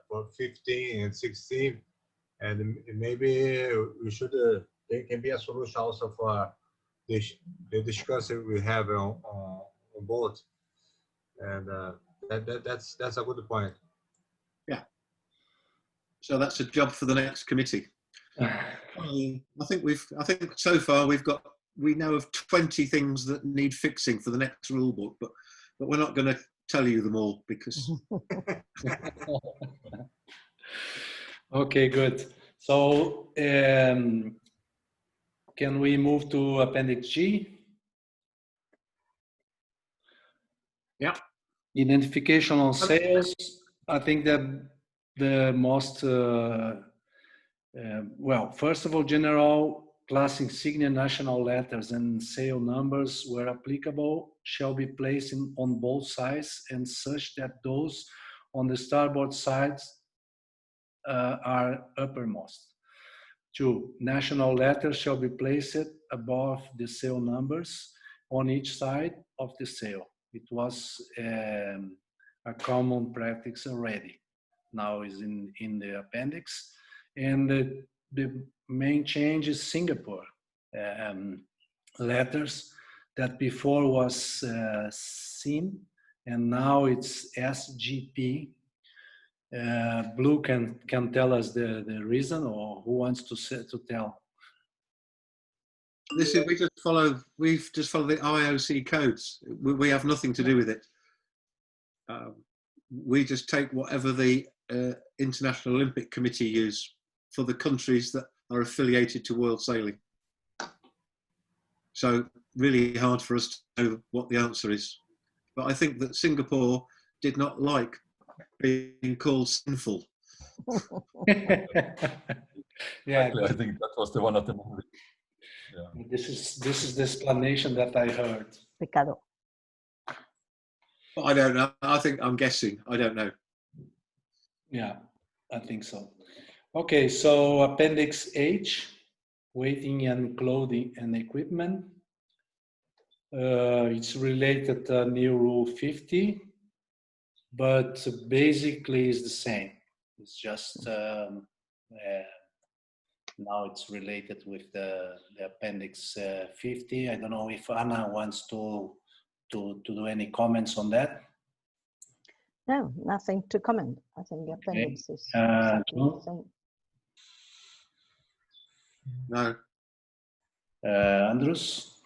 for 15 and 16, and maybe we should. There can be a solution also for the discussion we have on both, and that's a good point. Yeah. So that's a job for the next committee. I think so far we know of 20 things that need fixing for the next rule book, but we're not going to tell you them all because. Okay, good. So can we move to Appendix G? Yeah. Identification on sails. I think that the most, well, first of all, general class insignia, national letters, and sail numbers where applicable shall be placed on both sides and such that those on the starboard sides are uppermost. 2. National letters shall be placed above the sail numbers on each side of the sail. It was a common practice already. Now is in the appendix. And the main change is Singapore letters that before was SIN and now it's SGP. Blue can tell us the reason, or who wants to tell? This is we've just followed the IOC codes. We have nothing to do with it. We just take whatever the International Olympic Committee use for the countries that are affiliated to World Sailing. So really hard for us to know what the answer is. But I think that Singapore did not like being called sinful. Yeah, I think that was the one of the movie. Yeah. This is the explanation that I heard. Ricardo. I don't know. I think I'm guessing. I don't know. Yeah, I think so. Okay, so Appendix H, weighting and clothing and equipment. It's related to new Rule 50, but basically it's the same. It's just now it's related with the Appendix 50. I don't know if Anna wants to do any comments on that. No, nothing to comment. I think the appendix is exactly the same. No. Andrus?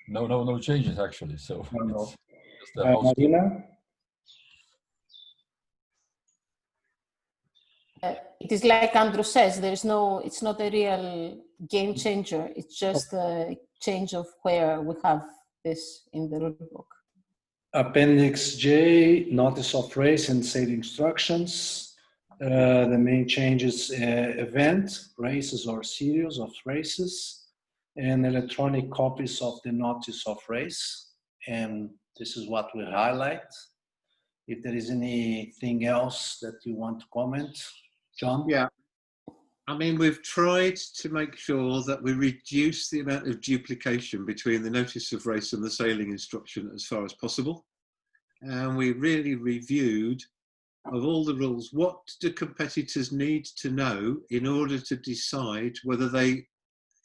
No changes actually. So No. it's just a housekeeping. Marina? It is like Andrew says, it's not a real game changer. It's just a change of where we have this in the rulebook. Appendix J, notice of race and sale instructions. The main changes, event, races or series of races, and electronic copies of the notice of race. And this is what we highlight. If there is anything else that you want to comment, John? Yeah. I mean, we've tried to make sure that we reduce the amount of duplication between the notice of race and the sailing instruction as far as possible. And we really reviewed, of all the rules, what do competitors need to know in order to decide whether they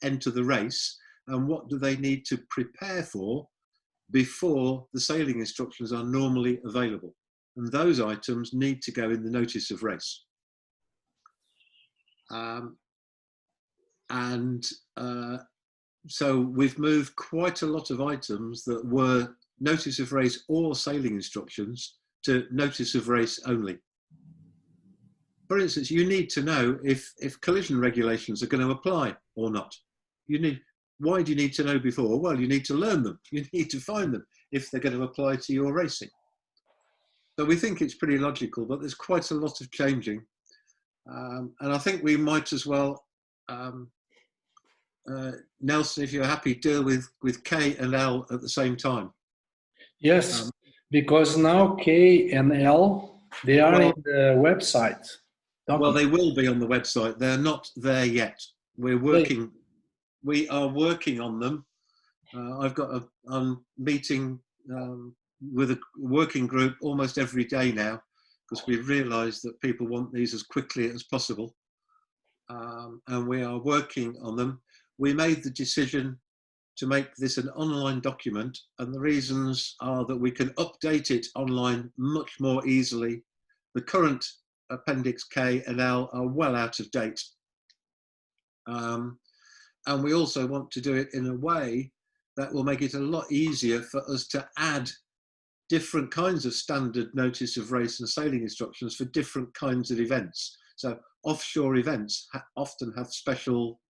enter the race, and what do they need to prepare for before the sailing instructions are normally available. And those items need to go in the notice of race. So we've moved quite a lot of items that were notice of race or sailing instructions to notice of race only. For instance, you need to know if collision regulations are going to apply or not. Why do you need to know before? Well, you need to learn them. You need to find them if they're going to apply to your racing. So we think it's pretty logical, but there's quite a lot of changing. And I think we might as well, Nelson, if you're happy, deal with K and L at the same time. Yes, because now K and L, they are in the website. Well, they will be on the website. They're not there yet. We are working on them. I've got I'm meeting with a working group almost every day now, because we've realised that people want these as quickly as possible. And we are working on them. We made the decision to make this an online document, and the reasons are that we can update it online much more easily. The current Appendix K and L are well out of date. And we also want to do it in a way that will make it a lot easier for us to add different kinds of standard notice of race and sailing instructions for different kinds of events. So offshore events often have special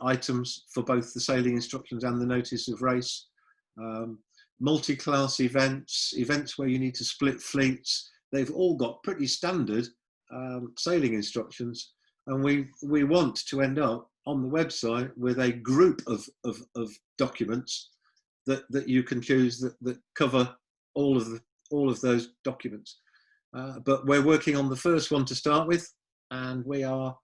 items for both the sailing instructions and the notice of race. Multi-class events, events where you need to split fleets, they've all got pretty standard sailing instructions. And we want to end up on the website with a group of documents that you can choose that cover all of those documents. But we're working on the first one to start with, and we are.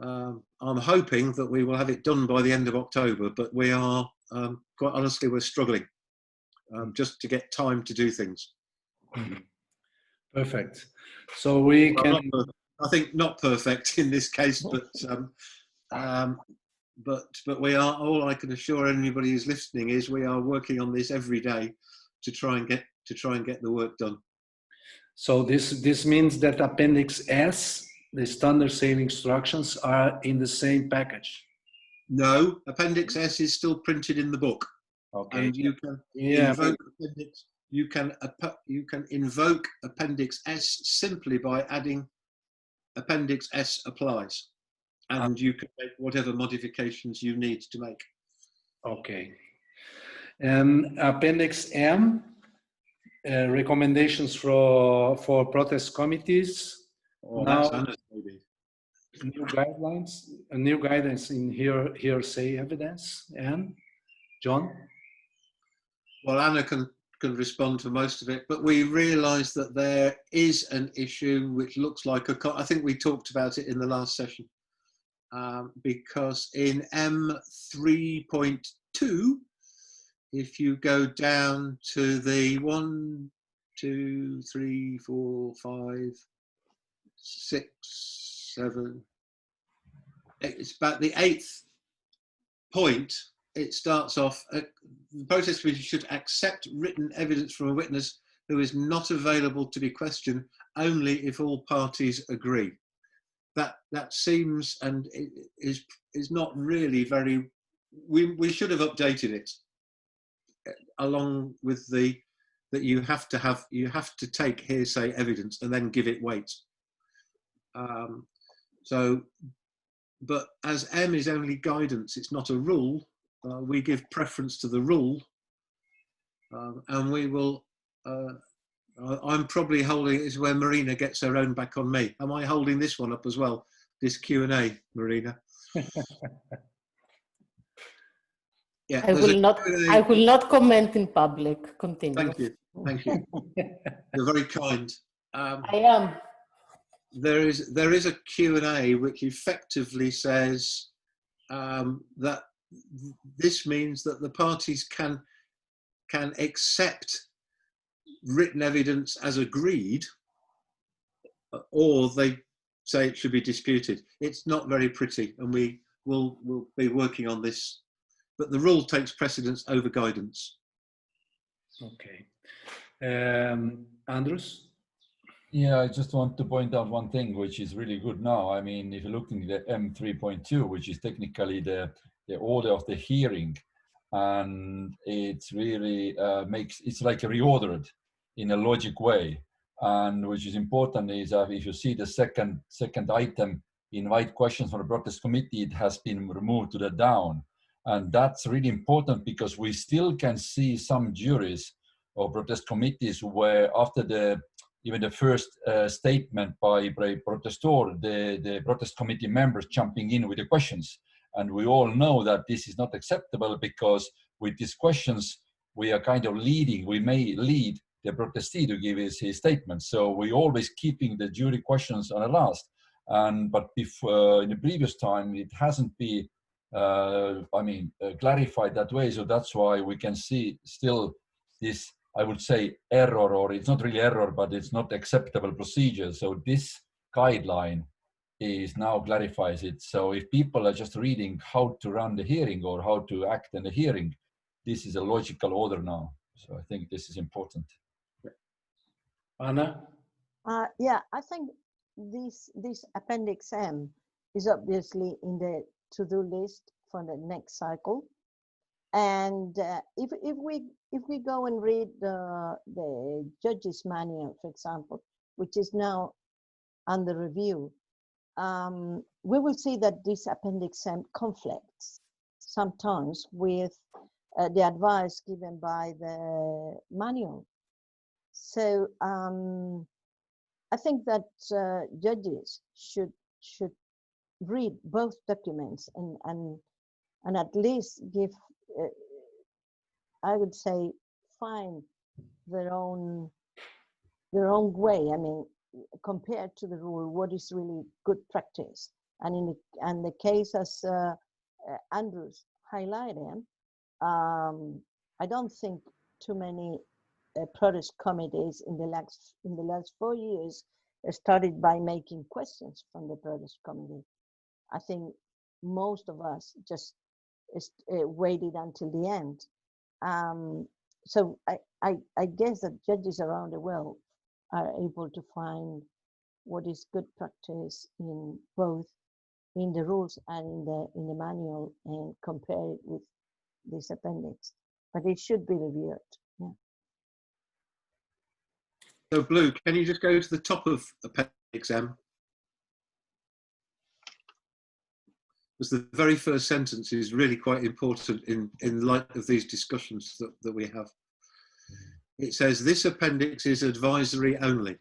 I'm hoping that we will have it done by the end of October. But we are quite honestly, we're struggling just to get time to do things. Perfect. So we can. I think not perfect in this case, but we are. All I can assure anybody who's listening is we are working on this every day to try and get the work done. So this means that Appendix S, the standard sailing instructions, are in the same package. No, Appendix S is still printed in the book. Okay. And you can invoke Appendix. You can invoke Appendix S simply by adding Appendix S applies, and you can make whatever modifications you need to make. Okay. And Appendix M, recommendations for protest committees. Oh, that's Anna's baby. new guidelines, a new guidance in hearsay evidence. And John? Well, Anna can respond to most of it, but we realise that there is an issue which looks like I think we talked about it in the last session, because in M3.2, if you go down to the 1, 2, 3, 4, 5, 6, 7, it's about the 8th point. It starts off, the protest committee should accept written evidence from a witness who is not available to be questioned only if all parties agree. That seems and is not really very, we should have updated it along with that you have to take hearsay evidence and then give it weight. But as M is only guidance, it's not a rule. We give preference to the rule, and we will. I'm probably holding. Is where Marina gets her own back on me. Am I holding this one up as well? This Q&A, Marina. Yeah, I will not comment in public. Continue. Thank you. Thank you. You're very kind. I am. There is a Q&A which effectively says that this means that the parties can accept written evidence as agreed, or they say it should be disputed. It's not very pretty, and we will be working on this. But the rule takes precedence over guidance. Okay. Andrus? Yeah, I just want to point out one thing which is really good now. I mean, if you're looking at the M3.2, which is technically the order of the hearing, and it's really it's like reordered in a logic way. And which is important is if you see the second item, invite questions from the protest committee, it has been removed to the down. And that's really important because we still can see some juries or protest committees where after even the first statement by protestor, the protest committee members jumping in with the questions. And we all know that this is not acceptable because with these questions, we are kind of leading, we may lead the protestee to give his statement. So we always keeping the jury questions on the last. But before, in the previous time, it hasn't been, clarified that way. So that's why we can see still this, I would say, error, or it's not really error, but it's not acceptable procedure. So this guideline is now clarifies it. So if people are just reading how to run the hearing or how to act in the hearing, this is a logical order now. So I think this is important. Anna? Yeah, I think this Appendix M is obviously in the to-do list for the next cycle. And if we go and read the judge's manual, for example, which is now under review, we will see that this Appendix M conflicts sometimes with the advice given by the manual. So I think that judges should read both documents and at least give, I would say, find their own way. I mean, compared to the rule, what is really good practice? And in the case as Andrus highlighted, I don't think too many protest committees in the last 4 years started by making questions from the protest committee. I think most of us just waited until the end. So I guess that judges around the world are able to find what is good practice in both in the rules and in the manual and compare it with this appendix. But it should be reviewed. Yeah. So Blue, can you just go to the top of Appendix M? Because the very first sentence is really quite important in light of these discussions that we have. It says, this appendix is advisory only.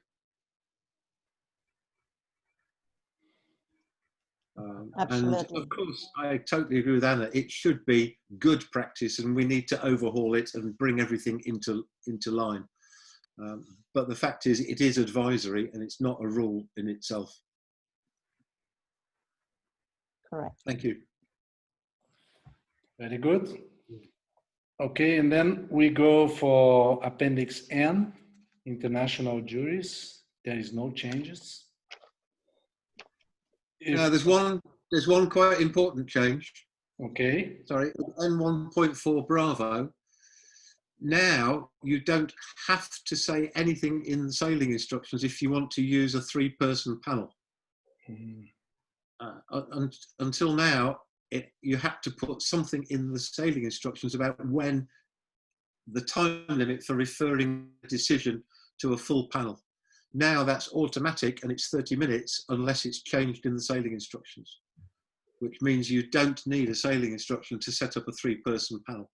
And Absolutely. of course, I totally agree with Anna. It should be good practice, and we need to overhaul it and bring everything into line. But the fact is, it is advisory, and it's not a rule in itself. Correct. Thank you. Very good. Okay, and then we go for Appendix N, international juries. There is no changes. There's one quite important change. Okay. Sorry, N1.4 Bravo. Now you don't have to say anything in the sailing instructions if you want to use a 3-person panel. Until now, you had to put something in the sailing instructions about when the time limit for referring a decision to a full panel. Now that's automatic, and it's 30 minutes unless it's changed in the sailing instructions, which means you don't need a sailing instruction to set up a 3-person panel.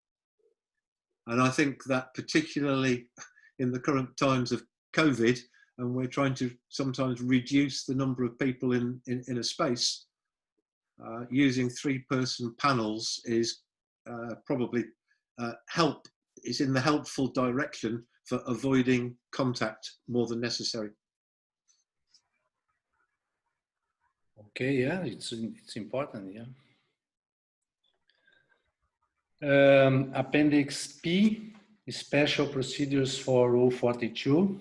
And I think that particularly in the current times of COVID, and we're trying to sometimes reduce the number of people in a space, using 3-person panels is probably is in the helpful direction for avoiding contact more than necessary. Okay, yeah, it's important, yeah. Appendix P, special procedures for Rule 42.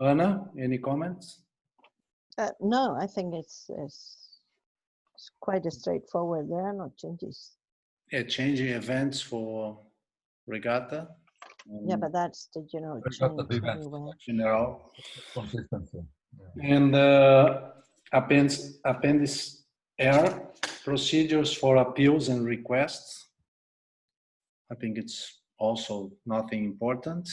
Anna, any comments? No, I think it's quite straightforward. There are no changes. Yeah, changing events for regatta. Yeah, but that's the general Regatta change events. anyway. General. Consistency. Yeah. And Appendix R, procedures for appeals and requests. I think it's also nothing important.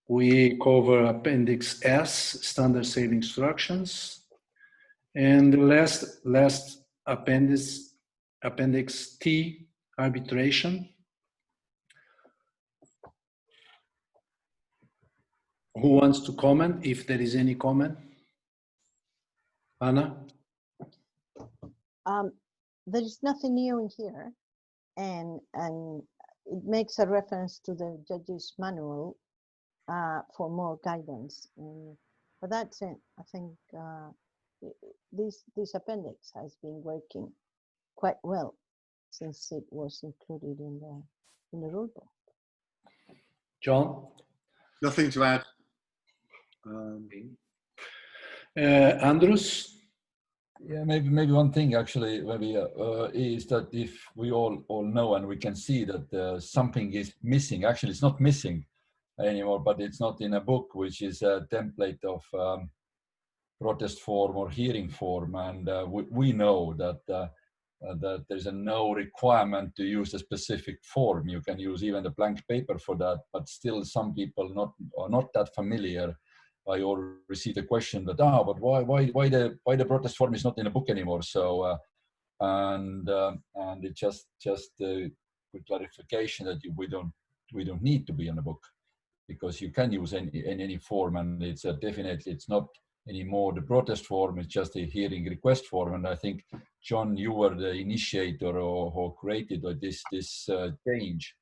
We cover Appendix S, standard sailing instructions. And the last Appendix T, arbitration. Who wants to comment, if there is any comment? Anna? There is nothing new in here, and it makes a reference to the judge's manual for more guidance. But that's it. I think this appendix has been working quite well since it was included in the rule book. John? Nothing to add. Andrus? Yeah, maybe one thing actually maybe is that if we all know and we can see that something is missing. Actually, it's not missing anymore, but it's not in a book, which is a template of protest form or hearing form, and we know that that there's no requirement to use a specific form. You can use even the blank paper for that, but still some people are not that familiar. I already received a question that but why the protest form is not in a book anymore? So and it just good clarification that we don't need to be in a book, because you can use any form, and it's definitely it's not anymore the protest form. It's just a hearing request form. And I think, John, you were the initiator or created this change,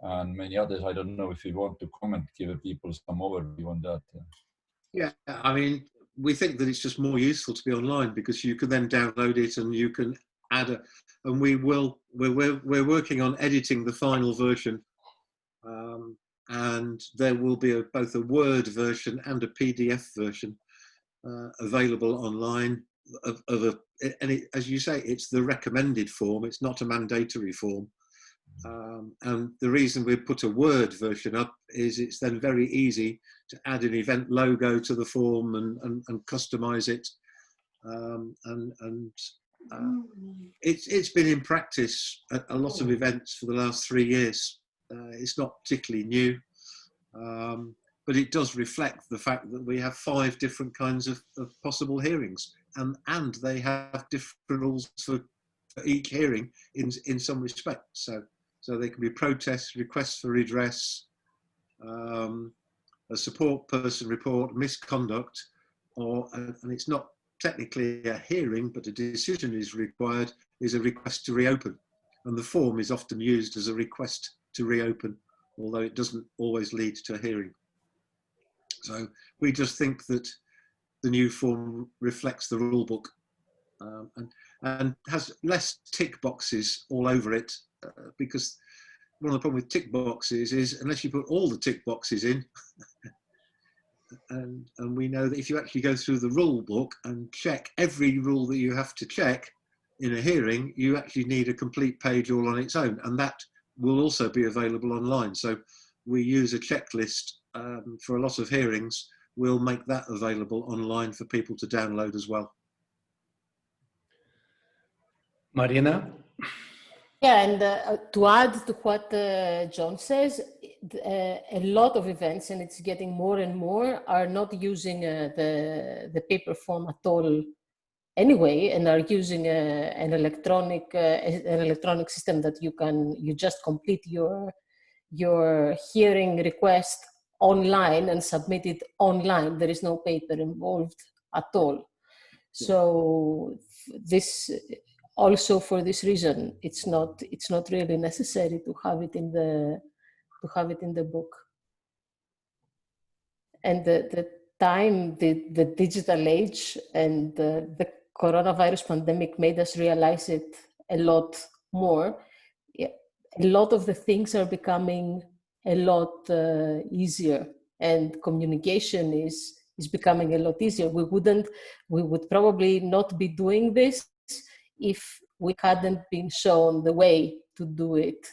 and many others. I don't know if you want to comment, give people some overview on that. Yeah, I mean, we think that it's just more useful to be online, because you can then download it and you can add and we're working on editing the final version, and there will be both a Word version and a PDF version available online as you say, it's the recommended form, it's not a mandatory form. And the reason we put a Word version up is it's then very easy to add an event logo to the form and customize it. It's been in practice at a lot of events for the last 3 years. It's not particularly new, but it does reflect the fact that we have 5 different kinds of possible hearings, and they have different rules for each hearing in some respects. So they can be protests, requests for redress, a support person report, misconduct, and it's not technically a hearing, but a decision is required, is a request to reopen. And the form is often used as a request to reopen, although it doesn't always lead to a hearing. So we just think that the new form reflects the rule book and has less tick boxes all over it, because one of the problems with tick boxes is unless you put all the tick boxes in, and we know that if you actually go through the rule book and check every rule that you have to check in a hearing, you actually need a complete page all on its own, and that will also be available online. So we use a checklist for a lot of hearings. We'll make that available online for people to download as well. Marina? Yeah, and to add to what John says, a lot of events, and it's getting more and more, are not using the paper form at all anyway, and are using an electronic system that you just complete your hearing request online and submit it online. There is no paper involved at all. So this also, for this reason, it's not really necessary to have it in the book. And the digital age and the coronavirus pandemic made us realize it a lot more. A lot of the things are becoming a lot easier, and communication is becoming a lot easier. We would probably not be doing this if we hadn't been shown the way to do it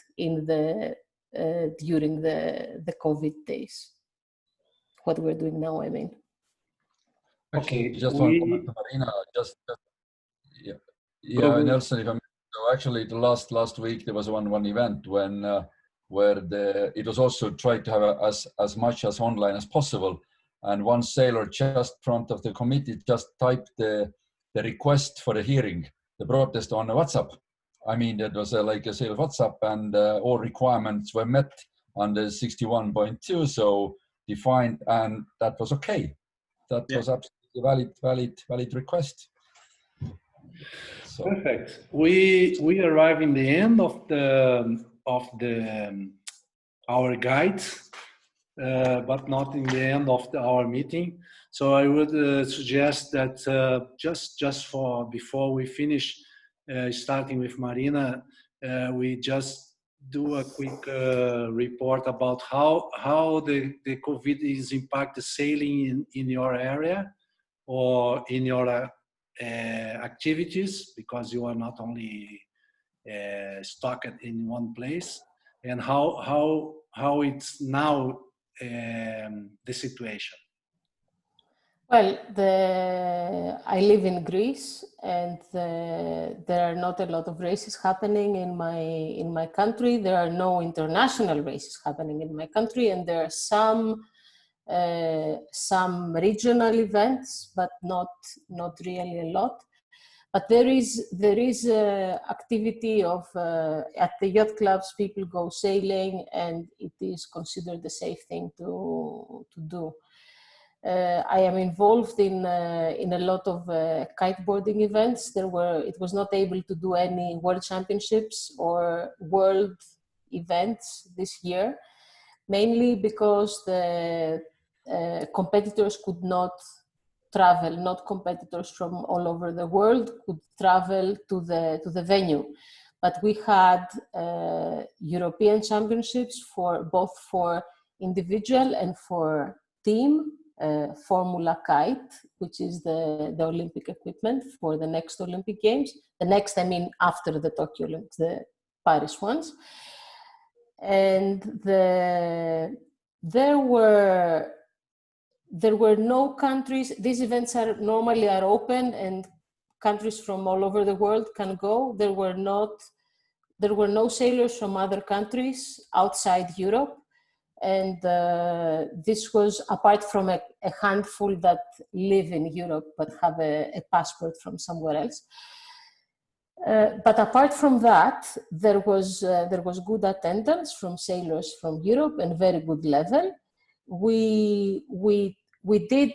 during the COVID days. What we're doing now, I mean. Okay, just one comment to Marina. Nelson, if I may. So actually, the last week there was one event when where it was also tried to have as much as online as possible, and one sailor just in front of the committee just typed the request for the hearing, the protest on WhatsApp. I mean, that was like a sailor WhatsApp, and all requirements were met under 61.2, so defined, and that was okay. That was absolutely valid request. So. Perfect. We arrive in the end of our guide, but not in the end of our meeting. So I would suggest that just for before we finish, starting with Marina, we just do a quick report about how the COVID is impacting sailing in your area or in your activities, because you are not only stuck in one place, and how it's now the situation. Well, I live in Greece, and there are not a lot of races happening in my country. There are no international races happening in my country, and there are some regional events, but not really a lot. But there is activity of at the yacht clubs. People go sailing, and it is considered a safe thing to do. I am involved in a lot of kiteboarding events. It was not able to do any world championships or world events this year, mainly because the competitors could not travel. Not competitors from all over the world could travel to the venue. But we had European championships both for individual and for team. Formula Kite, which is the Olympic equipment for the next Olympic Games. The next, I mean, after the Tokyo Olympics, the Paris ones. And there were no countries. These events normally are open, and countries from all over the world can go. There were no sailors from other countries outside Europe. And this was apart from a handful that live in Europe but have a passport from somewhere else. But apart from that, there was good attendance from sailors from Europe and very good level. We did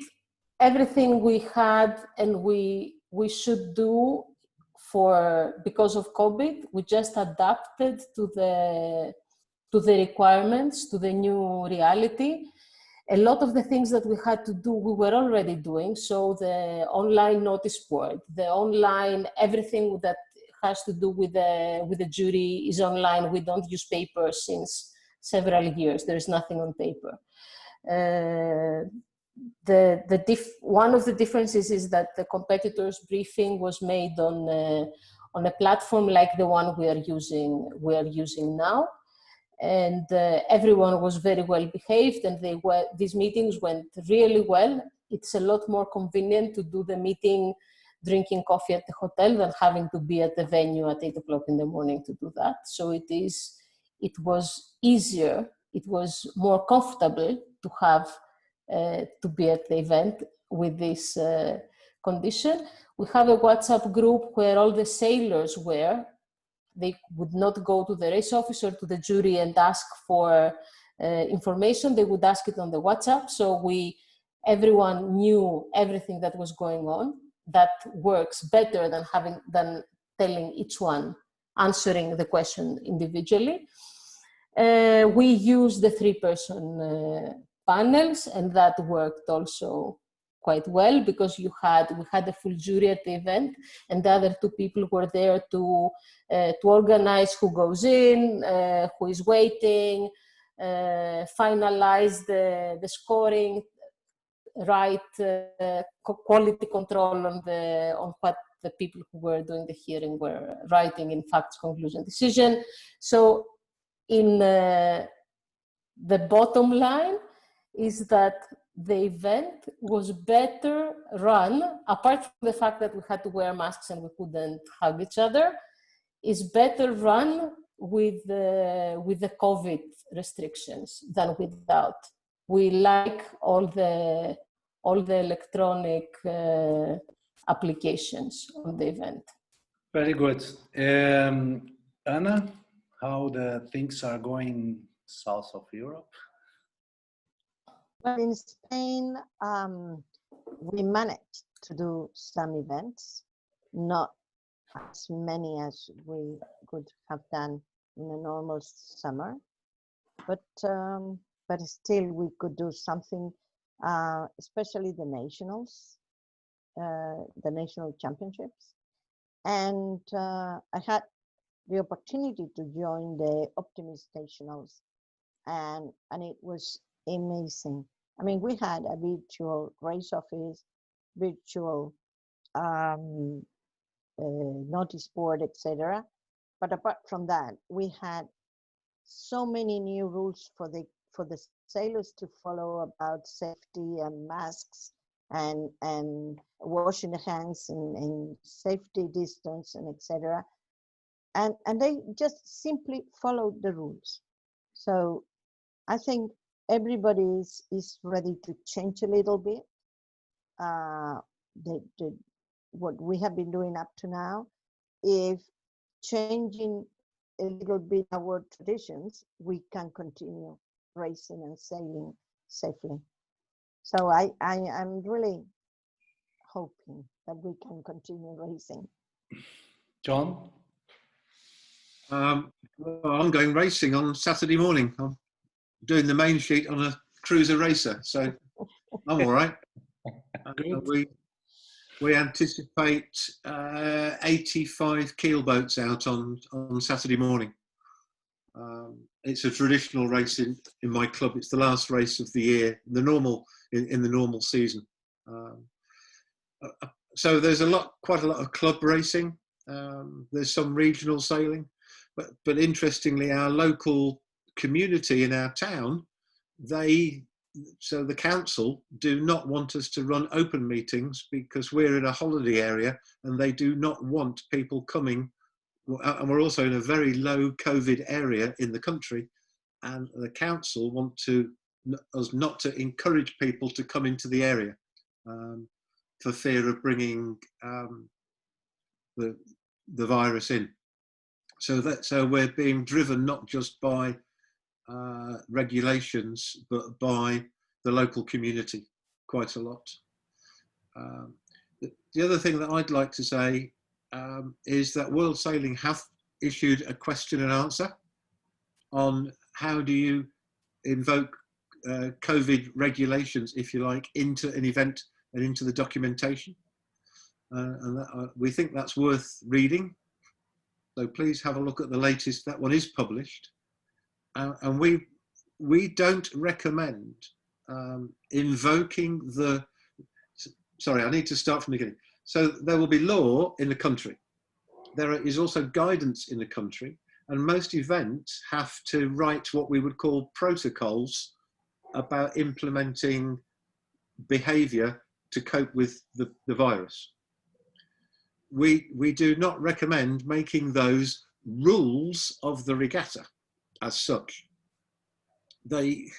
everything we had and we should do because of COVID, we just adapted to the requirements, to the new reality. A lot of the things that we had to do, we were already doing. So the online notice board, the online, everything that has to do with the jury is online. We don't use paper since several years. There is nothing on paper. One of the differences is that the competitors' briefing was made on a platform like the one we are using now. And everyone was very well behaved, and these meetings went really well. It's a lot more convenient to do the meeting drinking coffee at the hotel than having to be at the venue at 8 o'clock in the morning to do that. So it was easier, it was more comfortable to have to be at the event with this condition. We have a WhatsApp group where all the sailors were. They would not go to the race officer, to the jury and ask for information. They would ask it on the WhatsApp. So everyone knew everything that was going on. That works better than telling each one, answering the question individually. We used the 3-person panels, and that worked also quite well because we had a full jury at the event, and the other 2 people were there to organize who goes in, who is waiting, finalize the scoring, write quality control on what the people who were doing the hearing were writing in facts, conclusion, decision. So in the bottom line is that the event was better run, apart from the fact that we had to wear masks and we couldn't hug each other, is better run with the COVID restrictions than without. We like all the electronic applications on the event. Very good. Anna, how the things are going south of Europe? Well, in Spain, we managed to do some events, not as many as we could have done in a normal summer, but still we could do something, especially the nationals, the national championships. And I had the opportunity to join the Optimist Nationals, and it was amazing. I mean, we had a virtual race office, virtual notice board, etc. But apart from that, we had so many new rules for the sailors to follow about safety and masks and washing the hands and safety distance and etc. And they just simply followed the rules. So I think everybody is ready to change a little bit. What we have been doing up to now, if changing a little bit our traditions, we can continue racing and sailing safely. So I'm really hoping that we can continue racing. John? Well, I'm going racing on Saturday morning. I'm doing the main sheet on a cruiser racer, so I'm all right. We anticipate 85 keelboats out on Saturday morning. It's a traditional race in my club. It's the last race of the year, in the normal season. So there's quite a lot of club racing. There's some regional sailing, but interestingly, our local community in our town, so the council do not want us to run open meetings because we're in a holiday area and they do not want people coming. And we're also in a very low COVID area in the country, and the council want us not to encourage people to come into the area for fear of bringing the virus in. So we're being driven not just by regulations, but by the local community quite a lot. The other thing that I'd like to say is that World Sailing have issued a question and answer on how do you invoke COVID regulations, if you like, into an event and into the documentation. And that, we think that's worth reading. So please have a look at the latest. That one is published. And we don't recommend invoking the, sorry, I need to start from the beginning. So there will be law in the country. There is also guidance in the country, and most events have to write what we would call protocols about implementing behavior to cope with the virus. We do not recommend making those rules of the regatta as such. We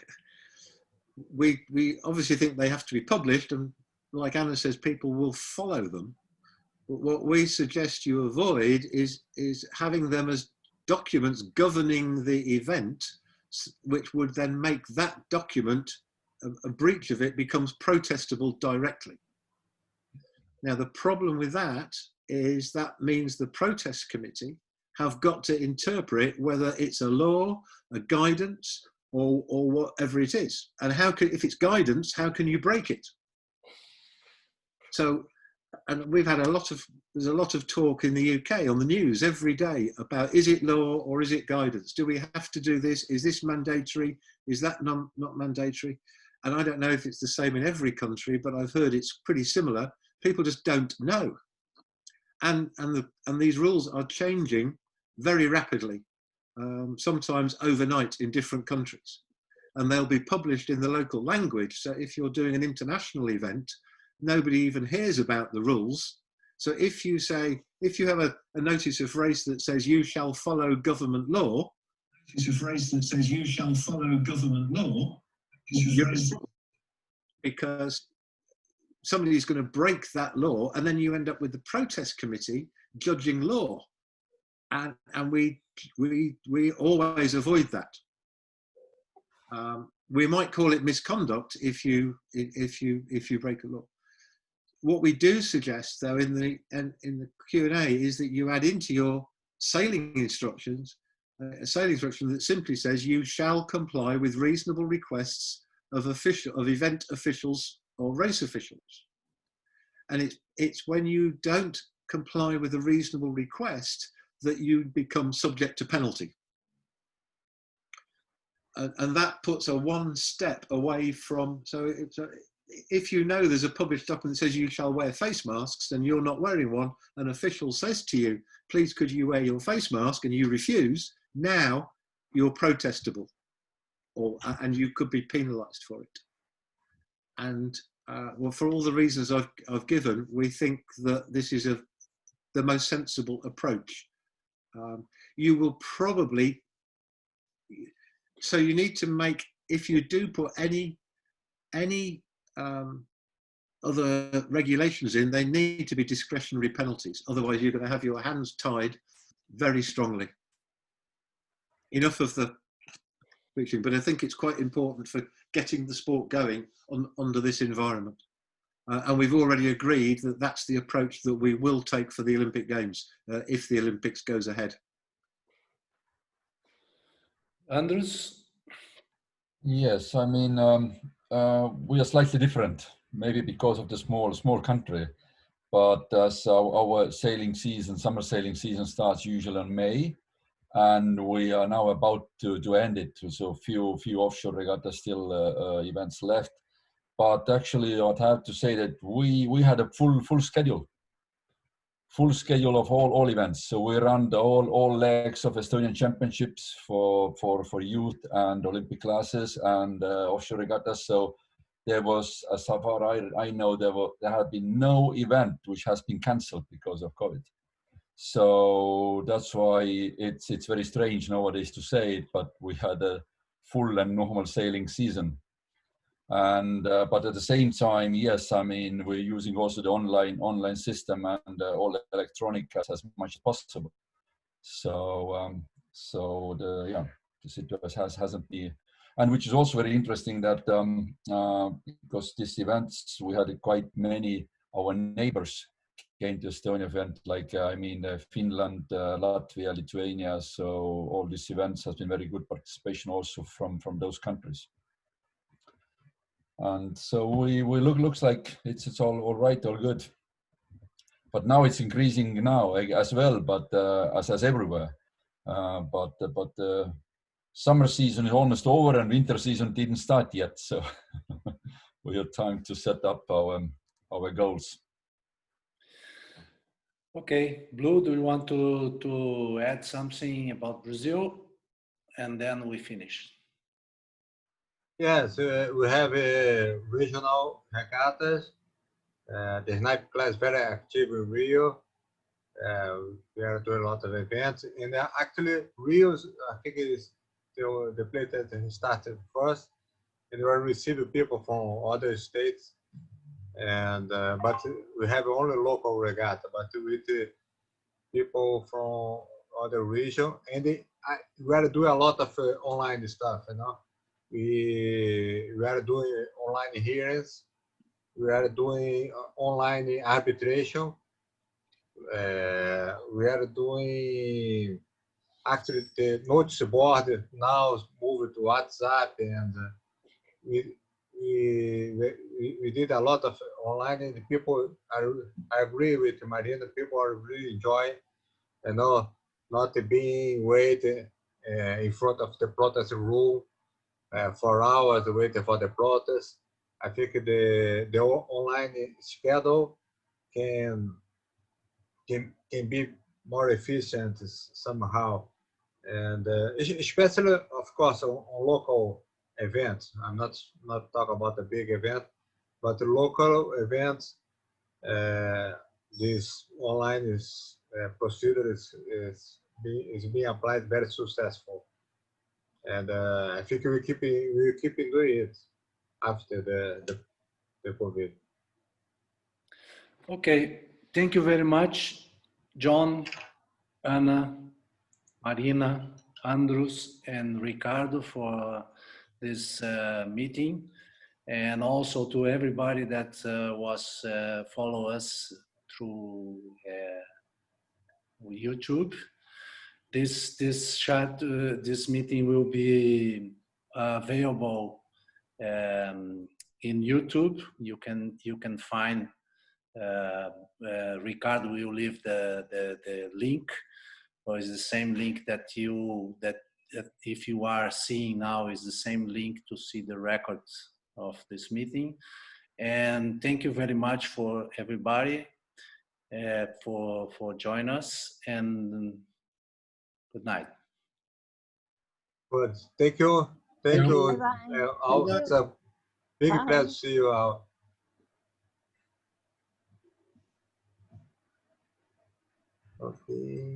obviously think they have to be published, and like Anna says, people will follow them. But what we suggest you avoid is having them as documents governing the event, which would then make that document, a breach of it becomes protestable directly. Now, the problem with that is that means the protest committee have got to interpret whether it's a law, a guidance, or whatever it is. And how can, if it's guidance, how can you break it? So, and we've had there's a lot of talk in the UK on the news every day about, is it law or is it guidance? Do we have to do this? Is this mandatory? Is that not mandatory? And I don't know if it's the same in every country, but I've heard it's pretty similar. People just don't know. And these rules are changing very rapidly, sometimes overnight in different countries. And they'll be published in the local language. So if you're doing an international event, nobody even hears about the rules. So if you have a notice of race that says you shall follow government law, because somebody's going to break that law, and then you end up with the protest committee judging law, and we always avoid that. We might call it misconduct if you break a law. What we do suggest, though, in the Q&A is that you add into your sailing instructions a sailing instruction that simply says you shall comply with reasonable requests of event officials or race officials. And it's when you don't comply with a reasonable request that you become subject to penalty. And that puts a one step away from, so if you know there's a published document that says you shall wear face masks and you're not wearing one, an official says to you, please could you wear your face mask, and you refuse, now you're protestable, and you could be penalised for it. And well, for all the reasons I've given, we think that this is the most sensible approach. You will probably, so you need to make, if you do put any other regulations in, they need to be discretionary penalties. Otherwise, you're going to have your hands tied very strongly. Enough of the preaching, but I think it's quite important for getting the sport going under this environment. And we've already agreed that that's the approach that we will take for the Olympic Games, if the Olympics goes ahead. Andrus? Yes, I mean, we are slightly different, maybe because of the small country. But as our sailing season, summer sailing season starts usually in May, and we are now about to end it. So few offshore regatta still events left. But actually, I'd have to say that we had a full schedule of all events. So we ran all legs of Estonian Championships for youth and Olympic classes and offshore regattas. So there was, as far I know, there had been no event which has been cancelled because of COVID. So that's why it's very strange nowadays to say it, but we had a full and normal sailing season. And but at the same time, yes, I mean, we're using also the online system and all electronic as much as possible. So the situation hasn't been, and which is also very interesting that because these events, we had quite many our neighbors came to Estonia event, like Finland, Latvia, Lithuania. So all these events has been very good participation also from those countries. And so we looks like it's all right, all good. But now it's increasing now as well, but as everywhere. But summer season is almost over and winter season didn't start yet. So we have time to set up our goals. Okay, Blue, do you want to add something about Brazil? And then we finish. Yes, we have regional hackathons. The snipe class is very active in Rio. We are doing a lot of events. And actually, Rio, I think, is the place that started first. And we are receiving people from other states. And but we have only local regatta, but with the people from other region, and we are doing a lot of online stuff. You know, we are doing online hearings, we are doing online arbitration, we are doing actually the notice board now is moved to WhatsApp, and we did a lot of online, and people I agree with Marina, people are really enjoying, you know, not being waiting in front of the protest room for hours waiting for the protest. I think the online schedule can be more efficient somehow, and especially, of course, on local events. I'm not talking about the big event, but the local events. This online procedure is being applied very successful, and I think we keep doing it after the COVID. Okay, thank you very much, John, Anna, Marina, Andrus, and Ricardo for this meeting, and also to everybody that was follow us through YouTube. This meeting will be available in YouTube. You can find. Ricardo will leave the link, or is the same link that if you are seeing now is the same link to see the records of this meeting. And thank you very much for everybody for joining us, and good night. Good. Thank you. Thank you. All. Thank It's you. a big Bye. pleasure to see you all. Okay.